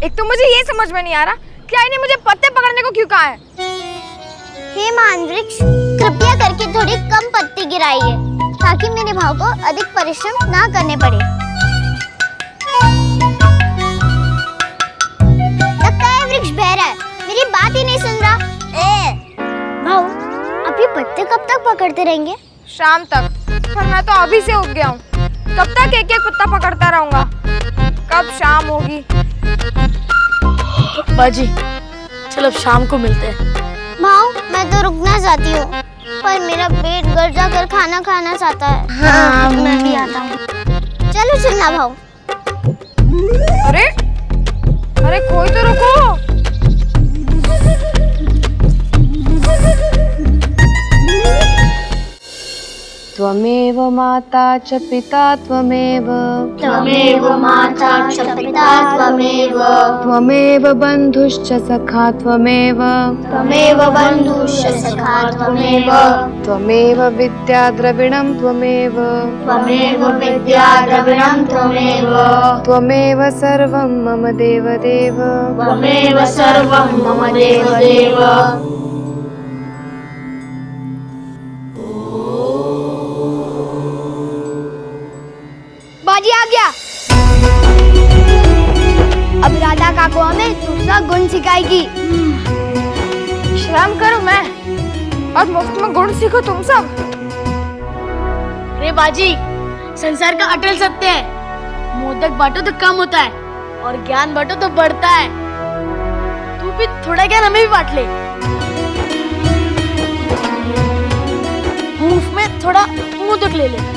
एक तो मुझे ये समझ में नहीं आ रहा कि आईने मुझे पत्ते पकड़ने को क्यों कहा है। हे महान वृक्ष, कृपया करके थोड़ी कम पत्ती गिराइए ताकि मेरे भाव को अधिक परिश्रम ना करने पड़े। लगता है वृक्ष बहरा है, मेरी बात ही नहीं सुन रहा। भाव, आप ये पत्ते कब तक पकड़ते रहेंगे? शाम तक। पर मैं तो अभी से उग गया हूँ, कब तक एक एक पत्ता पकड़ता रहूंगा? कब शाम होगी? बाजी, चलो अब शाम को मिलते हैं। भाव, मैं तो रुकना चाहती हूँ, पर मेरा पेट घर जाकर खाना खाना चाहता है। हाँ, मैं भी आता हूँ। चलो चलना भाव। अरे अरे कोई तो रुको। त्वमेव माता च पिता त्वमेव, त्वमेव माता च पिता त्वमेव, त्वमेव बन्धुश्च सखा त्वमेव, त्वमेव बन्धुश्च सखा त्वमेव, त्वमेव विद्या द्रविणं त्वमेव, त्वमेव विद्या द्रविणं त्वमेव, त्वमेव सर्वं मम देवदेव, त्वमेव सर्वं मम देवदेव। बाजी आ गया। अब राधा काकू हमें दूसरा गुण सिखाएगी। शर्म करो मैं, और मुफ्त में गुण सीखो तुम सब। रे बाजी, संसार का अटल सत्य है, मोदक बांटो तो कम होता है और ज्ञान बांटो तो बढ़ता है। तू भी थोड़ा ज्ञान हमें भी बांट ले। मुफ्त में थोड़ा मोदक ले ले,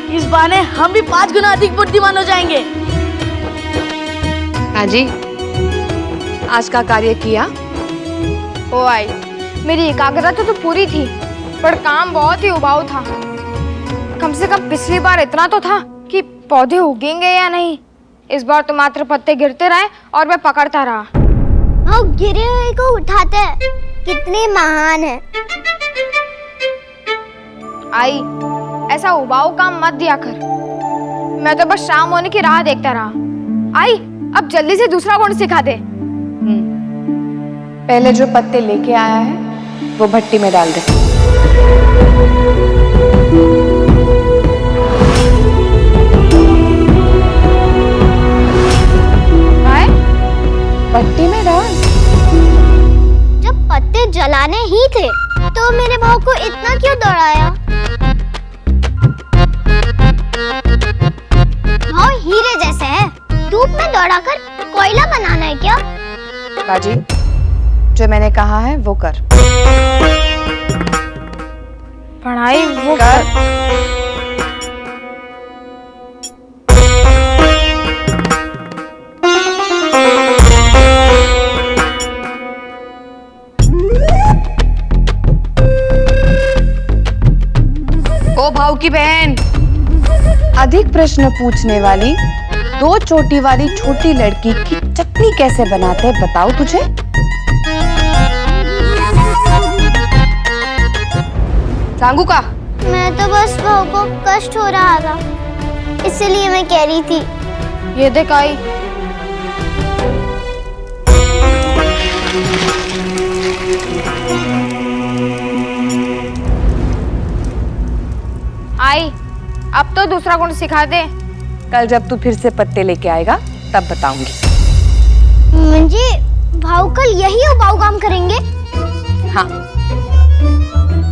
इस बहाने हम भी 5 गुना अधिक बुद्धिमान हो जाएंगे। हाँ जी, आज का कार्य किया? ओ आई, मेरी एकाग्रता तो पूरी थी, पर काम बहुत ही उबाऊ था। कम से कम पिछली बार इतना तो था कि पौधे उगेंगे या नहीं, इस बार तो मात्र पत्ते गिरते रहे और मैं पकड़ता रहा। भाव गिरे हुए को उठाते हैं, कितने महान है। आई, ऐसा उबाऊ काम मत दिया कर। मैं तो बस शाम होने की राह देखता रहा। आई, अब जल्दी से दूसरा गुण सिखा दे। पहले जो पत्ते लेके आया है वो भट्टी में डाल दे। भट्टी में डाल। जब पत्ते जलाने ही थे तो मेरे भाव को इतना क्यों दौड़ाया? भाव हीरे जैसे है, धूप में दौड़ाकर कोयला बनाना है क्या? बाजी, जो मैंने कहा है वो कर। पढ़ाई वो कर। ओ भाव की बहन, अधिक प्रश्न पूछने वाली दो चोटी वाली छोटी लड़की की चटनी कैसे बनाते हैं बताओ तुझे? सांगू का? मैं तो बस भाव को कष्ट हो रहा था, इसलिए मैं कह रही थी। ये देख आई, आई, अब तो दूसरा गुण सिखा दे। कल जब तू फिर से पत्ते लेके आएगा तब बताऊंगी। मुझे भाव कल यही उबाऊ काम करेंगे? हाँ,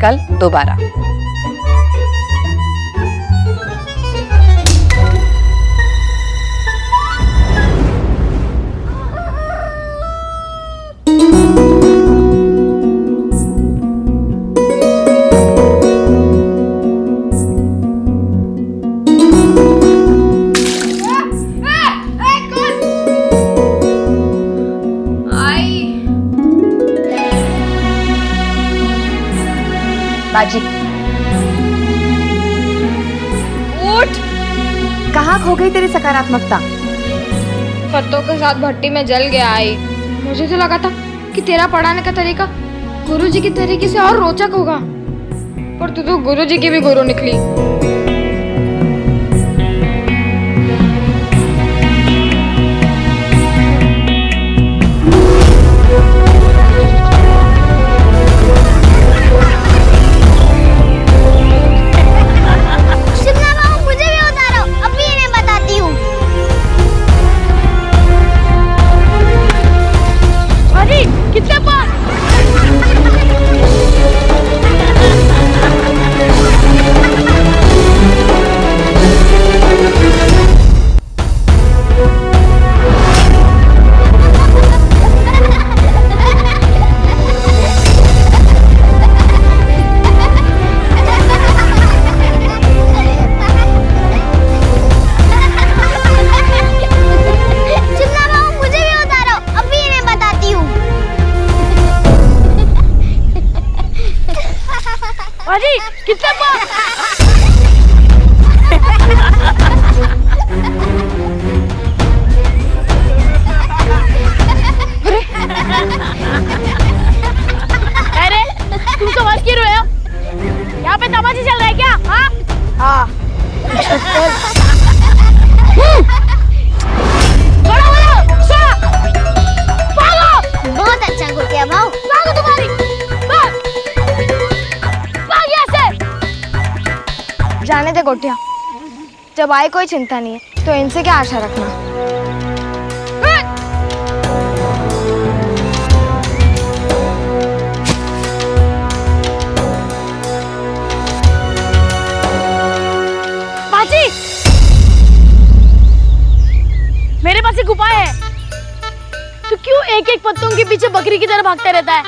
कल दोबारा। बाजी, उठ। कहाँ खो गई तेरी सकारात्मकता? पत्तों के साथ भट्टी में जल गया। आई, मुझे तो लगा था कि तेरा पढ़ाने का तरीका गुरुजी के तरीके से और रोचक होगा, पर तू तो गुरुजी की भी गुरु निकली। कितने अरे तुम तो बस क्यों रहे हो? यहाँ पे तमाशा चल रहा है क्या? हाँ हाँ। बहुत अच्छा गुटिया भाव। भागो तुम्हारी। भाग यहाँ से। जाने दे गोटिया, जब आए कोई चिंता नहीं है तो इनसे क्या आशा रखना। बाजी, मेरे पास एक उपाय है। तो क्यों एक एक पत्तों के पीछे बकरी की तरह भागता रहता है?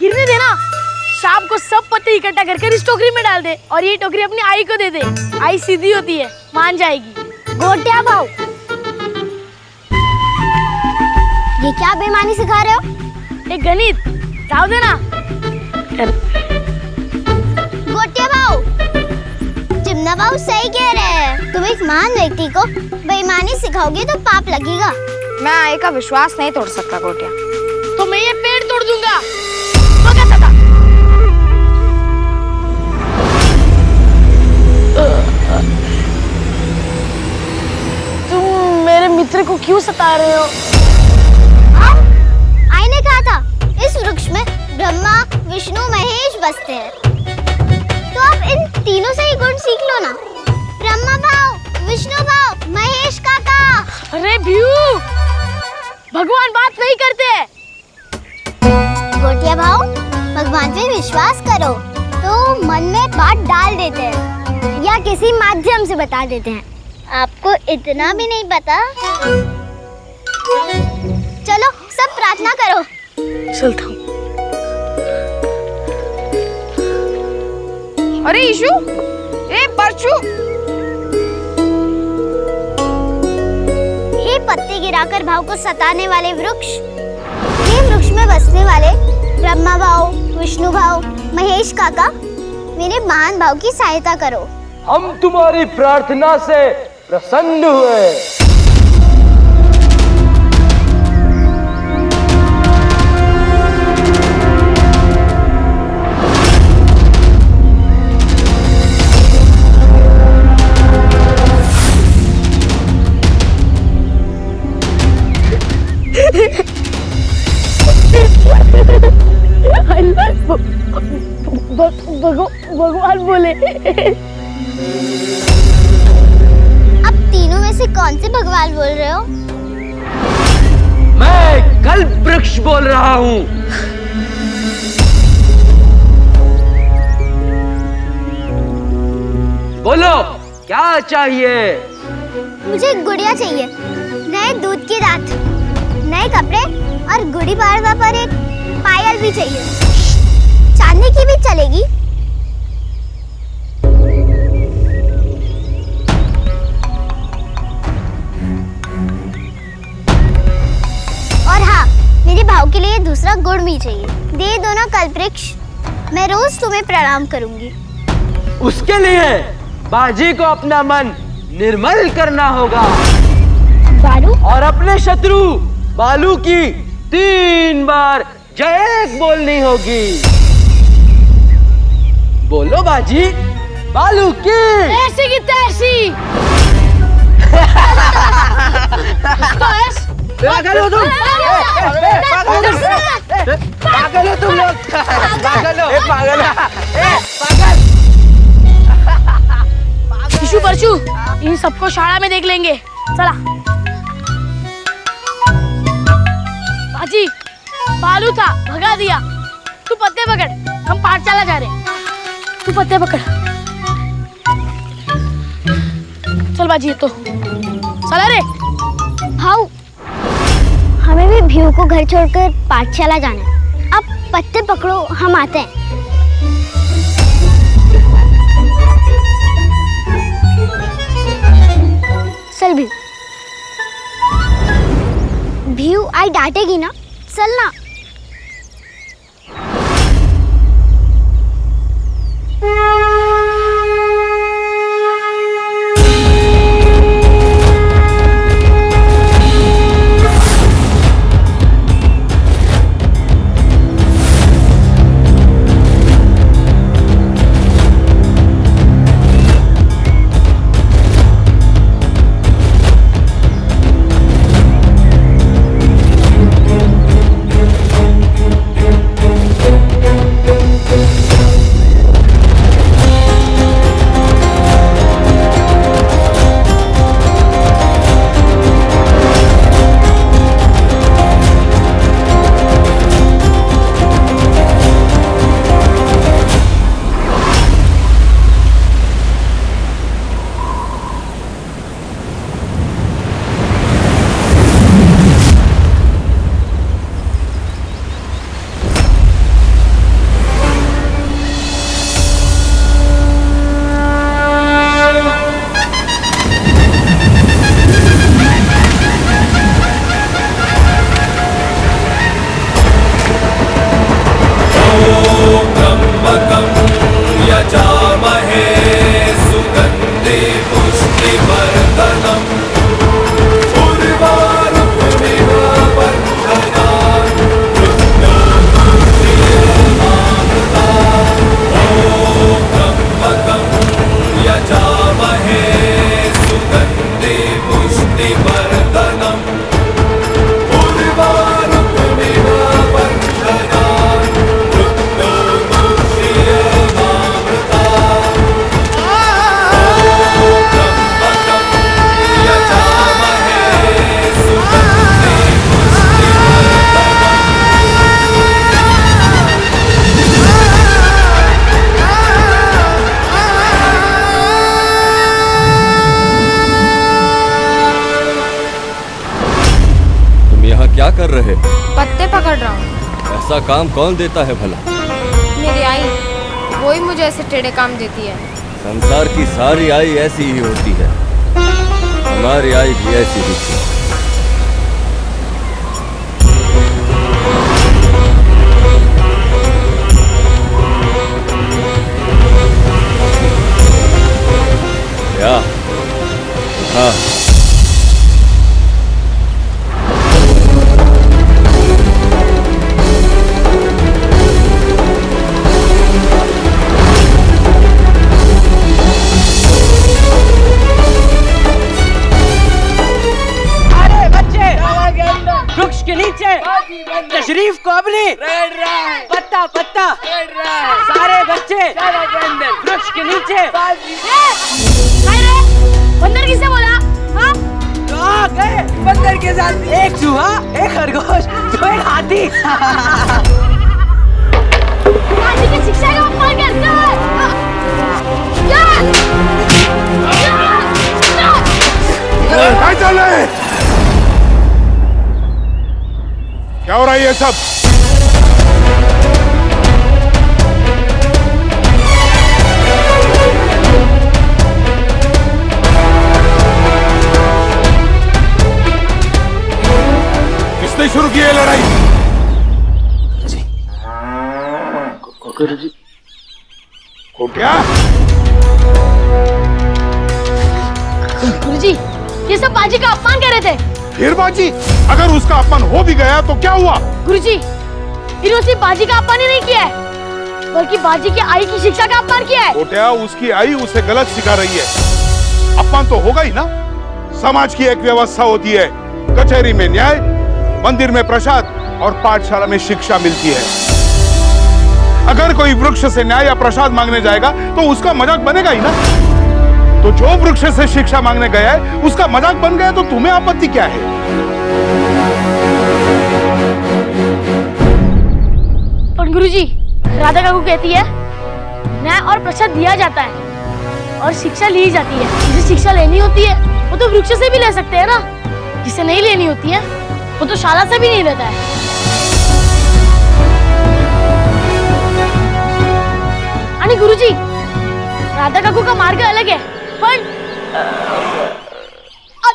गिरने देना। शाम को सब पत्ते इकट्ठा कर इस टोकरी में डाल दे और ये टोकरी अपनी आई को दे दे। आई सीधी होती है, मान जाएगी। गोटिया भाव, ये क्या बेईमानी सिखा रहे हो? एक गणित जाओ देना। गोटिया भाव, चिमना भाव सही कह रहे हैं। तुम एक महान व्यक्ति को बेईमानी सिखाओगे तो पाप लगेगा। मैं आई का विश्वास नहीं तोड़ सकता गोटिया। तो मैं ये पेड़ तोड़ दूंगा। मगा सदा। तुम मेरे मित्र को क्यों सता रहे हो? आई ने कहा था इस वृक्ष में ब्रह्मा, विष्णु, महेश बसते हैं। तो आप इन तीनों से ही गुण सीख लो ना। ब्रह्मा भाव, विष्णु भाव, महेश काका। अरे भीऊ, भगवान बात नहीं करते। गोटिया भाव, भगवान पे विश्वास करो तो मन में बात डाल देते हैं या किसी माध्यम से बता देते हैं। आपको इतना भी नहीं पता? चलो सब प्रार्थना करो। चलता हूँ। अरे ईशु, ए परचू, हे पत्ते गिराकर भाव को सताने वाले वृक्ष, हे वृक्ष में बसने वाले ब्रह्मा भाव, विष्णु भाव, महेश काका, मेरे महान भाव की सहायता करो। हम तुम्हारी प्रार्थना से प्रसन्न हुए। भगवान बोले। अब तीनों में से कौन से भगवान बोल रहे हो? मैं कल्प वृक्ष बोल रहा हूँ। बोलो क्या चाहिए? मुझे एक गुड़िया चाहिए, नए दूध की रात, नए कपड़े और गुड़ी पाड़वा पर एक पायल भी चाहिए। चांदी की भी चलेगी। और हाँ, मेरे भाव के लिए दूसरा गुड़ भी चाहिए। दे दो ना कल्पवृक्ष, मैं रोज तुम्हें प्रणाम करूंगी। उसके लिए बाजी को अपना मन निर्मल करना होगा। बालू? और अपने शत्रु बालू की 3 बार जय बोलनी होगी। बोलो बाजी, बालू की ऐसी की तैसी। पागल हो तुम, पागल हो तुम लोग, पागल हो, पागल, पागल। ईशु परशु, इन सबको शाला में देख लेंगे। चला। बाजी, बालू था, भगा दिया। तू पत्ते पकड़, हम पाठशाला जा रहे हैं। तू पत्ते पकड़। चल बाजी, तो चला रे। भाऊ, हमें भी भीऊ को घर छोड़कर पाठशाला जाना है। अब पत्ते पकड़ो, हम आते हैं। चल भीऊ। भीऊ आई डांटेगी ना, चल ना। यजामहे सुगन्धे पुष्टिवर्धनम् उर्वारुकमिव बन्धनान् मृत्योर्मुक्षीयमामृतात्। त्र्यम्बकं यजामहे सुगन्धे क्या कर रहे? पत्ते पकड़ रहा हूँ। ऐसा काम कौन देता है भला? मेरी आई, वो ही मुझे ऐसे टेढ़े काम देती है। संसार की सारी आई ऐसी ही होती है, हमारी आई भी ऐसी ही थी। क्या? हाँ। वृक्ष के नीचे तशरीफ को अपनी पत्ता पत्ता सारे बच्चे वृक्ष के नीचे। बंदर किसे बोला? हाँ? गए बंदर के साथ एक चूहा, एक खरगोश, तो एक हाथी। हाथी की शिक्षा का अपमान करते हैं। क्या चल रहा है? क्या हो रहा है ये सब? किसने शुरू की है लड़ाई? गुरुजी को क्या? गुरुजी, ये सब बाजी का अपमान कर रहे थे। फिर बाजी? अगर उसका अपमान हो भी गया तो क्या हुआ? गुरुजी, इन्होंने सिर्फ बाजी का अपमान ही नहीं किया है, बल्कि बाजी की आई की शिक्षा का अपमान किया है। कोटिया, उसकी आई उसे गलत सिखा रही है। अपमान तो होगा ही ना। समाज की एक व्यवस्था होती है, कचहरी में न्याय, मंदिर में प्रसाद और पाठशाला में शिक्षा मिलती है। अगर कोई वृक्ष से न्याय या प्रसाद मांगने जाएगा तो उसका मजाक बनेगा ही ना। तो जो वृक्ष से शिक्षा मांगने गया है उसका मजाक बन गया तो तुम्हें आपत्ति क्या है? पर गुरुजी, राधा काकू कहती है न्याय और प्रसाद दिया जाता है और शिक्षा ली जाती है। जिसे शिक्षा लेनी होती है वो तो वृक्ष से भी ले सकते हैं ना। जिसे नहीं लेनी होती है वो तो शाला से भी नहीं लेता है। अरे गुरुजी, राधा काकू का मार्ग अलग है, पर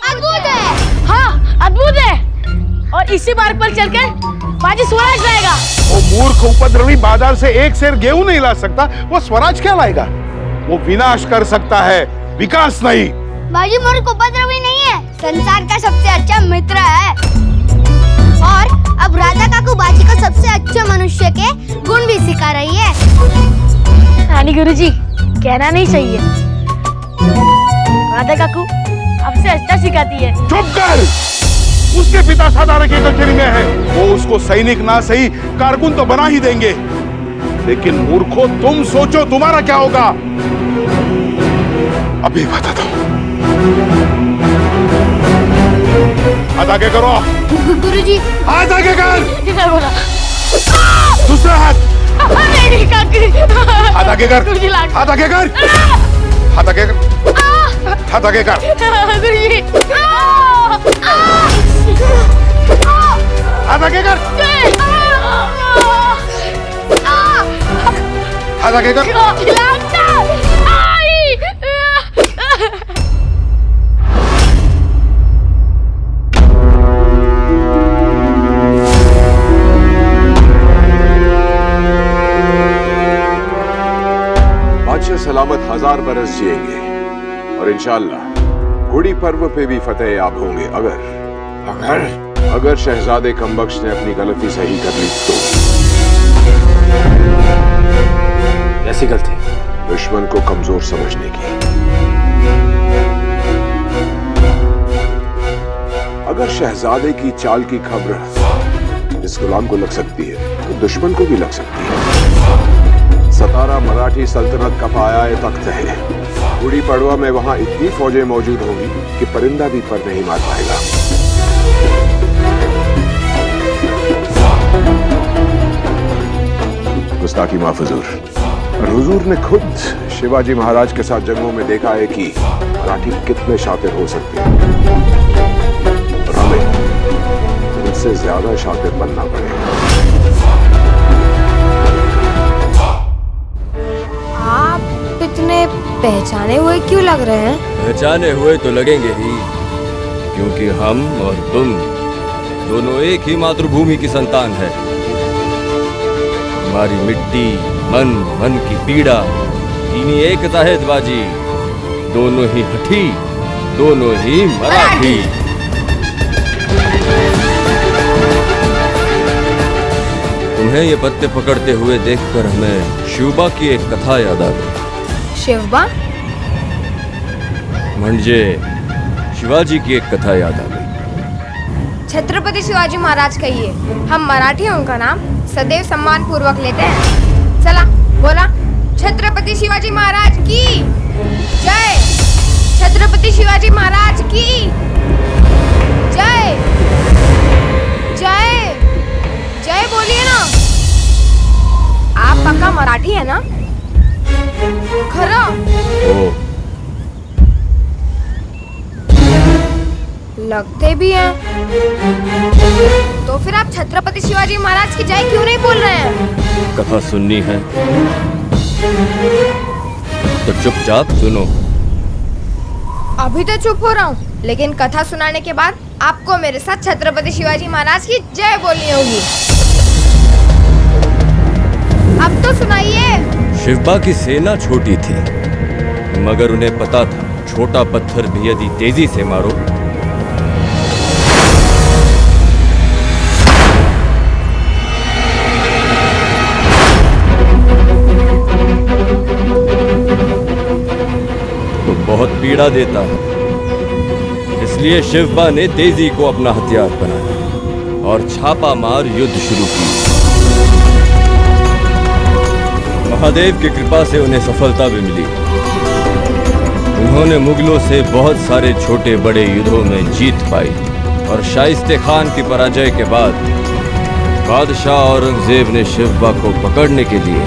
अद्भुत है। हाँ, अद्भुत है। और इसी मार्ग पर चलकर बाजी स्वराज लाएगा। वो मूर्ख उपद्रवी बाजार से एक सेर गेहूं नहीं ला सकता, वो स्वराज क्या लाएगा? वो विनाश कर सकता है, विकास नहीं। बाजी मूर्ख उपद्रवी नहीं है, संसार का सबसे अच्छा मित्र है। और अब राधा काकू बाजी को सबसे अच्छे मनुष्य के गुण भी सिखा रही है। रानी गुरुजी, कहना नहीं चाहिए। राधा काकू आपसे अच्छा सिखाती है। चुप कर। उसके पिता साधारण की कचहरी में है, वो उसको सैनिक ना सही कारकुन तो बना ही देंगे। लेकिन मूर्खों, तुम सोचो तुम्हारा क्या होगा? अभी बताता हूं। हाथ आगे करो। गुरुजी, हाथ आगे कर। क्या बोला? दूसरा हाथ। नहीं काकू। हाथ आगे कर। गुरुजी, हाथ आगे कर। हाथ आगे कर। हाथ आगे कर। गुरुजी, हाथ आगे कर। हाथ आगे कर। बादशाह सलामत 1000 बरस जिएंगे और इंशाअल्लाह गुड़ी पर्व पे भी फतेह याब होंगे। अगर शहजादे कमबख्श ने अपनी गलती सही कर ली तो। ऐसी गलती? दुश्मन को कमजोर समझने की। अगर शहजादे की चाल की खबर इस गुलाम को लग सकती है तो दुश्मन को भी लग सकती है। सतारा मराठी सल्तनत का पाया तख्त है। गुड़ी पड़वा में वहां इतनी फौजें मौजूद होंगी कि परिंदा भी पर नहीं मार पाएगा। गुस्ताखी माफ हुजूर, और हुजूर ने खुद शिवाजी महाराज के साथ जंगों में देखा है कि मराठी कितने शातिर हो सकते हैं, और हमें उनसे ज्यादा शातिर बनना पड़ेगा। आप इतने पहचाने हुए क्यों लग रहे हैं? पहचाने हुए तो लगेंगे ही, क्योंकि हम और तुम दोनों एक ही मातृभूमि की संतान है। हमारी मिट्टी, मन, मन की पीड़ा, इन्हीं एकता है बाजी। दोनों ही हठी, दोनों ही मराठी। तुम्हें ये पत्ते पकड़ते हुए देखकर हमें शिवबा की एक कथा याद आ गई। शिवबा? म्हणजे शिवाजी की एक कथा याद आ गई। छत्रपति शिवाजी महाराज कहिए, हम मराठी हैं, उनका नाम सदैव सम्मान पूर्वक लेते हैं। चला बोला, छत्रपति शिवाजी महाराज की जय। छत्रपति शिवाजी महाराज की जय। जय जय बोलिए ना। आप पक्का मराठी है ना? खरं? लगते भी हैं। तो फिर आप छत्रपति शिवाजी महाराज की जय क्यों नहीं बोल रहे हैं? कथा सुननी है तो चुपचाप सुनो। अभी तो चुप हो रहा हूँ, लेकिन कथा सुनाने के बाद आपको मेरे साथ छत्रपति शिवाजी महाराज की जय बोलनी होगी। अब तो सुनाइए। शिवबा की सेना छोटी थी, मगर उन्हें पता था छोटा पत्थर भी यदि तेजी से मारो तो बहुत पीड़ा देता है। इसलिए शिवबा ने तेजी को अपना हथियार बनाया और छापा मार युद्ध शुरू की। महादेव की कृपा से उन्हें सफलता भी मिली। उन्होंने मुगलों से बहुत सारे छोटे बड़े युद्धों में जीत पाई और शाइस्ते खान की पराजय के बाद बादशाह औरंगजेब ने शिवबा को पकड़ने के लिए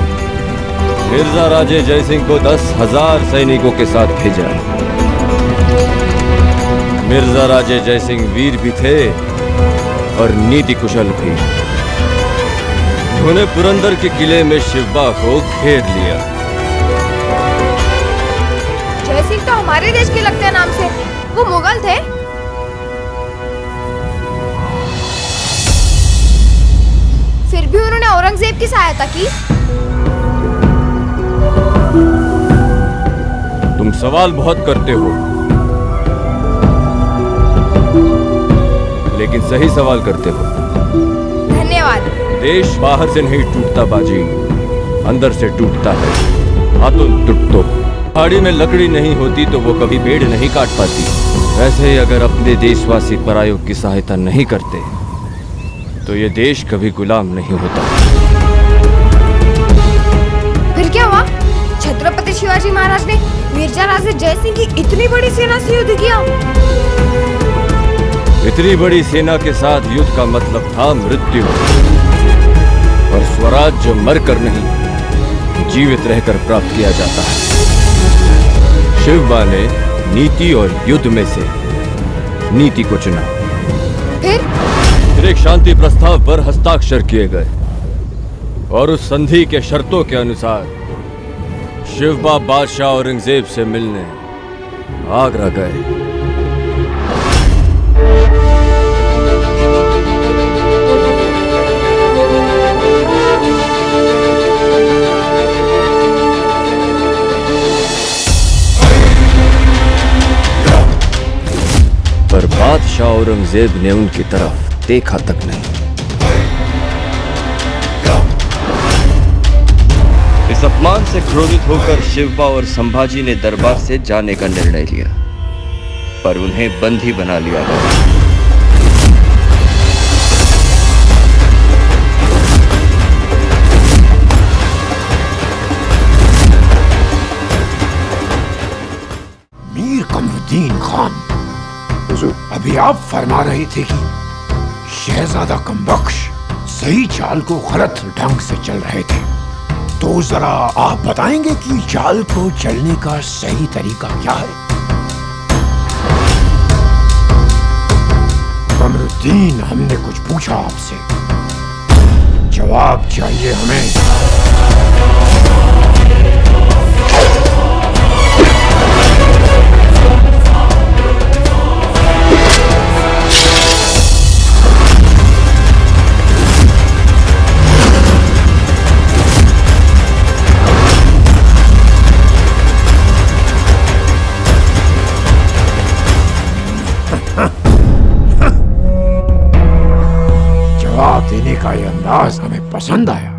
मिर्जा राजे जयसिंह को 10,000 सैनिकों के साथ भेजा। मिर्जा राजे जयसिंह वीर भी थे और नीति कुशल भी। उन्होंने पुरंदर के किले में शिवबा को घेर लिया। जयसिंह तो हमारे देश के लगते हैं नाम से, वो मुगल थे। फिर भी उन्होंने औरंगजेब की सहायता की। तुम सवाल बहुत करते हो, लेकिन सही सवाल करते हो। धन्यवाद। देश बाहर से नहीं टूटता बाजी, अंदर से टूटता है। आतुन टूटतो। पहाड़ी में लकड़ी नहीं होती तो वो कभी पेड़ नहीं काट पाती। वैसे ही अगर अपने देशवासी परायों की सहायता नहीं करते तो ये देश कभी गुलाम नहीं होता। फिर क्या हुआ? छत्रपति शिवाजी महाराज ने मिर्जा राजे जयसिंह की इतनी बड़ी सेना से युद्ध किया। इतनी बड़ी सेना के साथ युद्ध का मतलब था मृत्यु, और स्वराज्य मरकर नहीं जीवित रहकर प्राप्त किया जाता है। शिवबा ने नीति और युद्ध में से नीति को चुना। फिर एक शांति प्रस्ताव पर हस्ताक्षर किए गए और उस संधि के शर्तों के अनुसार शिवबा बादशाह औरंगजेब से मिलने आगरा गए। पर बादशाह औरंगजेब ने उनकी तरफ देखा तक नहीं। इस अपमान से क्रोधित होकर शिवबा और संभाजी ने दरबार से जाने का निर्णय लिया, पर उन्हें बंदी बना लिया गया। मीर कमरुद्दीन खान, अभी आप फरमा रहे थे कि शहजादा कमबख्श सही चाल को गलत ढंग से चल रहे थे, तो जरा आप बताएंगे कि चाल को चलने का सही तरीका क्या है? कमरुद्दीन, हमने कुछ पूछा आपसे, जवाब चाहिए हमें। जवाब देने का ये अंदाज हमें पसंद आया।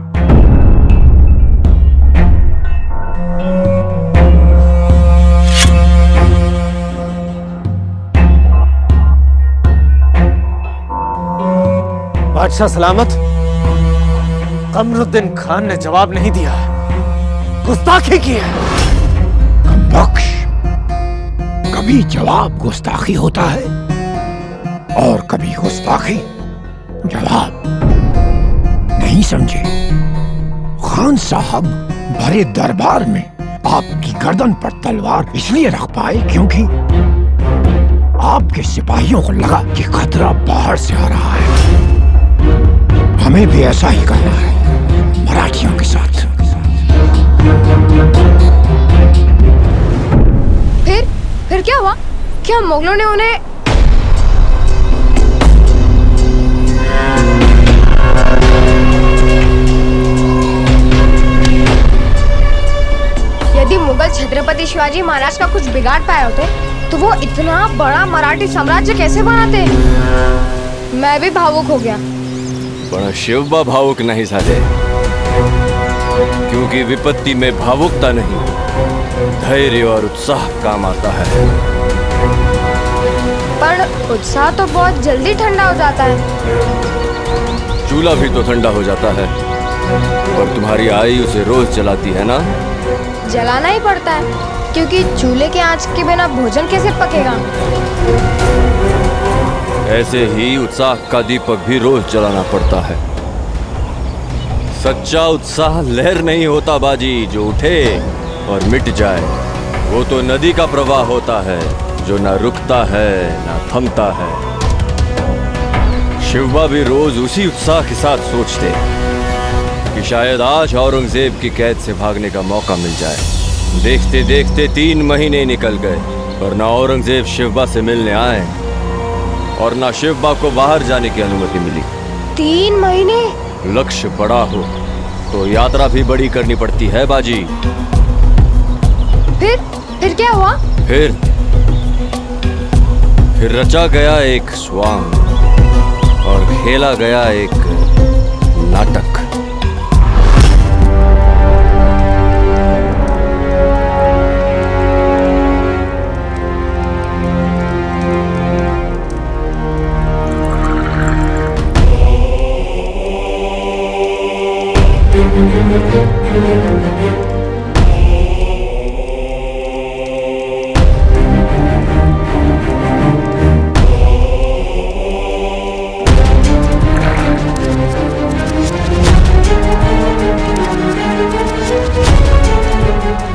बादशाह सलामत, कमरुद्दीन खान ने जवाब नहीं दिया, गुस्ताखी की है। कमबख्श, कभी जवाब गुस्ताखी होता है और कभी गुस्ताखी जवाब। नहीं समझे? खान साहब भरे दरबार में आपकी गर्दन पर तलवार इसलिए रख पाए क्योंकि आपके सिपाहियों को लगा कि खतरा बाहर से आ रहा है। हमें भी ऐसा ही करना है मराठियों के साथ। फिर क्या हुआ? क्या मुगलों ने उन्हें यदि मुगल छत्रपति शिवाजी महाराज का कुछ बिगाड़ पाए होते तो वो इतना बड़ा मराठी साम्राज्य कैसे बनाते? मैं भी भावुक हो गया। बड़ा शिवबा भावुक नहीं साले, क्योंकि विपत्ति में भावुकता नहीं, धैर्य और उत्साह काम आता है। पर उत्साह तो बहुत जल्दी ठंडा हो जाता है। चूल्हा भी तो ठंडा हो जाता है, पर तुम्हारी आई उसे रोज जलाती है ना? जलाना ही पड़ता है, क्योंकि चूल्हे के आंच के बिना भोजन कैसे पकेगा? ऐसे ही उत्साह का दीपक भी रोज जलाना पड़ता है। सच्चा उत्साह लहर नहीं होता बाजी जो उठे और मिट जाए। वो तो नदी का प्रवाह होता है जो ना रुकता है ना थमता है। शिवबा भी रोज उसी उत्साह के साथ सोचते कि शायद आज औरंगजेब की कैद से भागने का मौका मिल जाए। देखते देखते 3 महीने निकल गए, पर ना औरंगजेब शिवबा से मिलने आए और ना शिवबा को बाहर जाने की अनुमति मिली। 3 महीने? लक्ष्य बड़ा हो तो यात्रा भी बड़ी करनी पड़ती है बाजी। फिर क्या हुआ? फिर रचा गया एक स्वांग और खेला गया एक नाटक।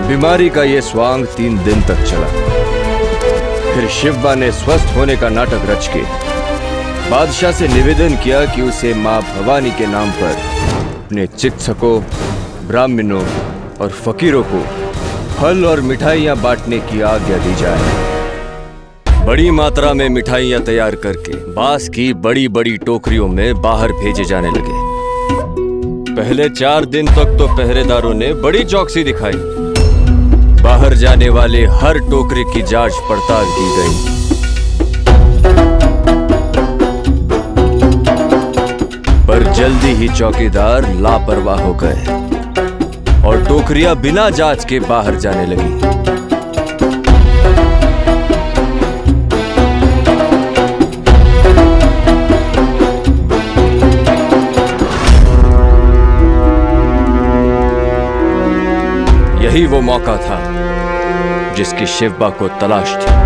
बीमारी का ये स्वांग 3 दिन तक चला। फिर शिवबा ने स्वस्थ होने का नाटक रच के बादशाह से निवेदन किया कि उसे मां भवानी के नाम पर अपने चिकित्सकों, ब्राह्मणों और फकीरों को फल और मिठाइयां बांटने की आज्ञा दी जाए। बड़ी मात्रा में मिठाइयां तैयार करके बांस की बड़ी बड़ी टोकरियों में बाहर भेजे जाने लगे। पहले 4 दिन तक तो पहरेदारों ने बड़ी चौकसी दिखाई। बाहर जाने वाले हर टोकरी की जांच पड़ताल की गई। पर जल्दी ही चौकीदार लापरवाह हो गए और टोकरियां बिना जांच के बाहर जाने लगी। यही वो मौका था जिसकी शिवबा को तलाश थी।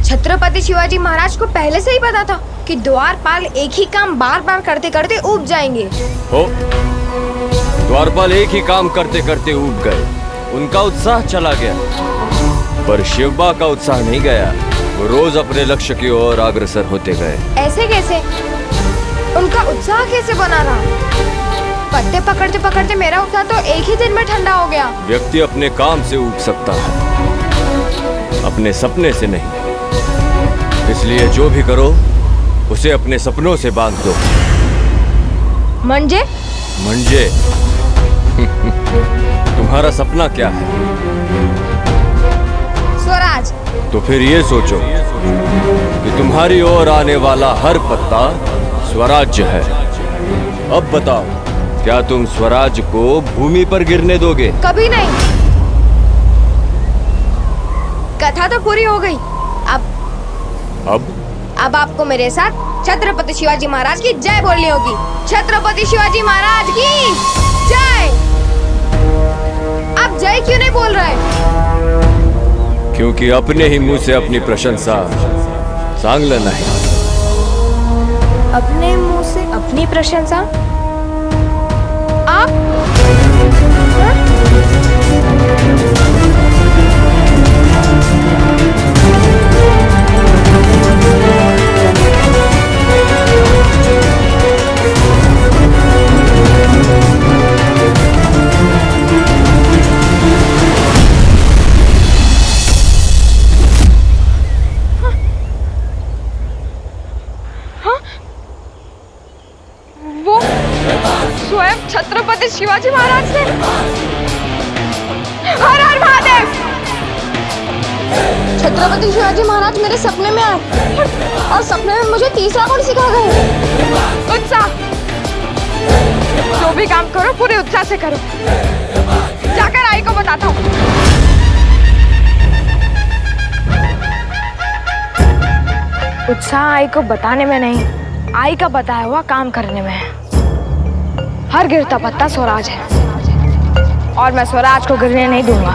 छत्रपति शिवाजी महाराज को पहले से ही पता था कि द्वारपाल एक ही काम बार बार करते करते ऊब जाएंगे। हो, द्वारपाल एक ही काम करते करते ऊब गए, उनका उत्साह चला गया, पर शिवबा का उत्साह नहीं गया। वो रोज अपने लक्ष्य की ओर अग्रसर होते गए। ऐसे कैसे? उनका उत्साह कैसे बना रहा? पत्ते पकड़ते पकड़ते मेरा उत्साह तो एक ही दिन में ठंडा हो गया। व्यक्ति अपने काम से ऊब सकता है, अपने सपने से नहीं। इसलिए जो भी करो उसे अपने सपनों से बांध दो। मंजे? मंजे? तुम्हारा सपना क्या है? स्वराज। तो फिर ये सोचो कि तुम्हारी ओर आने वाला हर पत्ता स्वराज्य है। अब बताओ, क्या तुम स्वराज को भूमि पर गिरने दोगे? कभी नहीं। कथा तो पूरी हो गई। अब आपको मेरे साथ छत्रपति शिवाजी महाराज की जय बोलनी होगी। छत्रपति शिवाजी महाराज की जय। आप जय क्यों नहीं बोल रहे? क्योंकि अपने ही मुंह से अपनी प्रशंसा सांग लेना है। अपने मुंह से अपनी प्रशंसा? आप? स्वयं छत्रपति शिवाजी महाराज ने। हर हर महादेव। छत्रपति शिवाजी महाराज मेरे सपने में आए और सपने में मुझे तीसरा गुण सिखा गए, उत्साह। जो भी काम करो पूरे उत्साह से करो। जाकर आई को बताता हूँ। उत्साह आई को बताने में नहीं, आई का बताया हुआ काम करने में है। हर गिरता पत्ता स्वराज है और मैं स्वराज को गिरने नहीं दूंगा।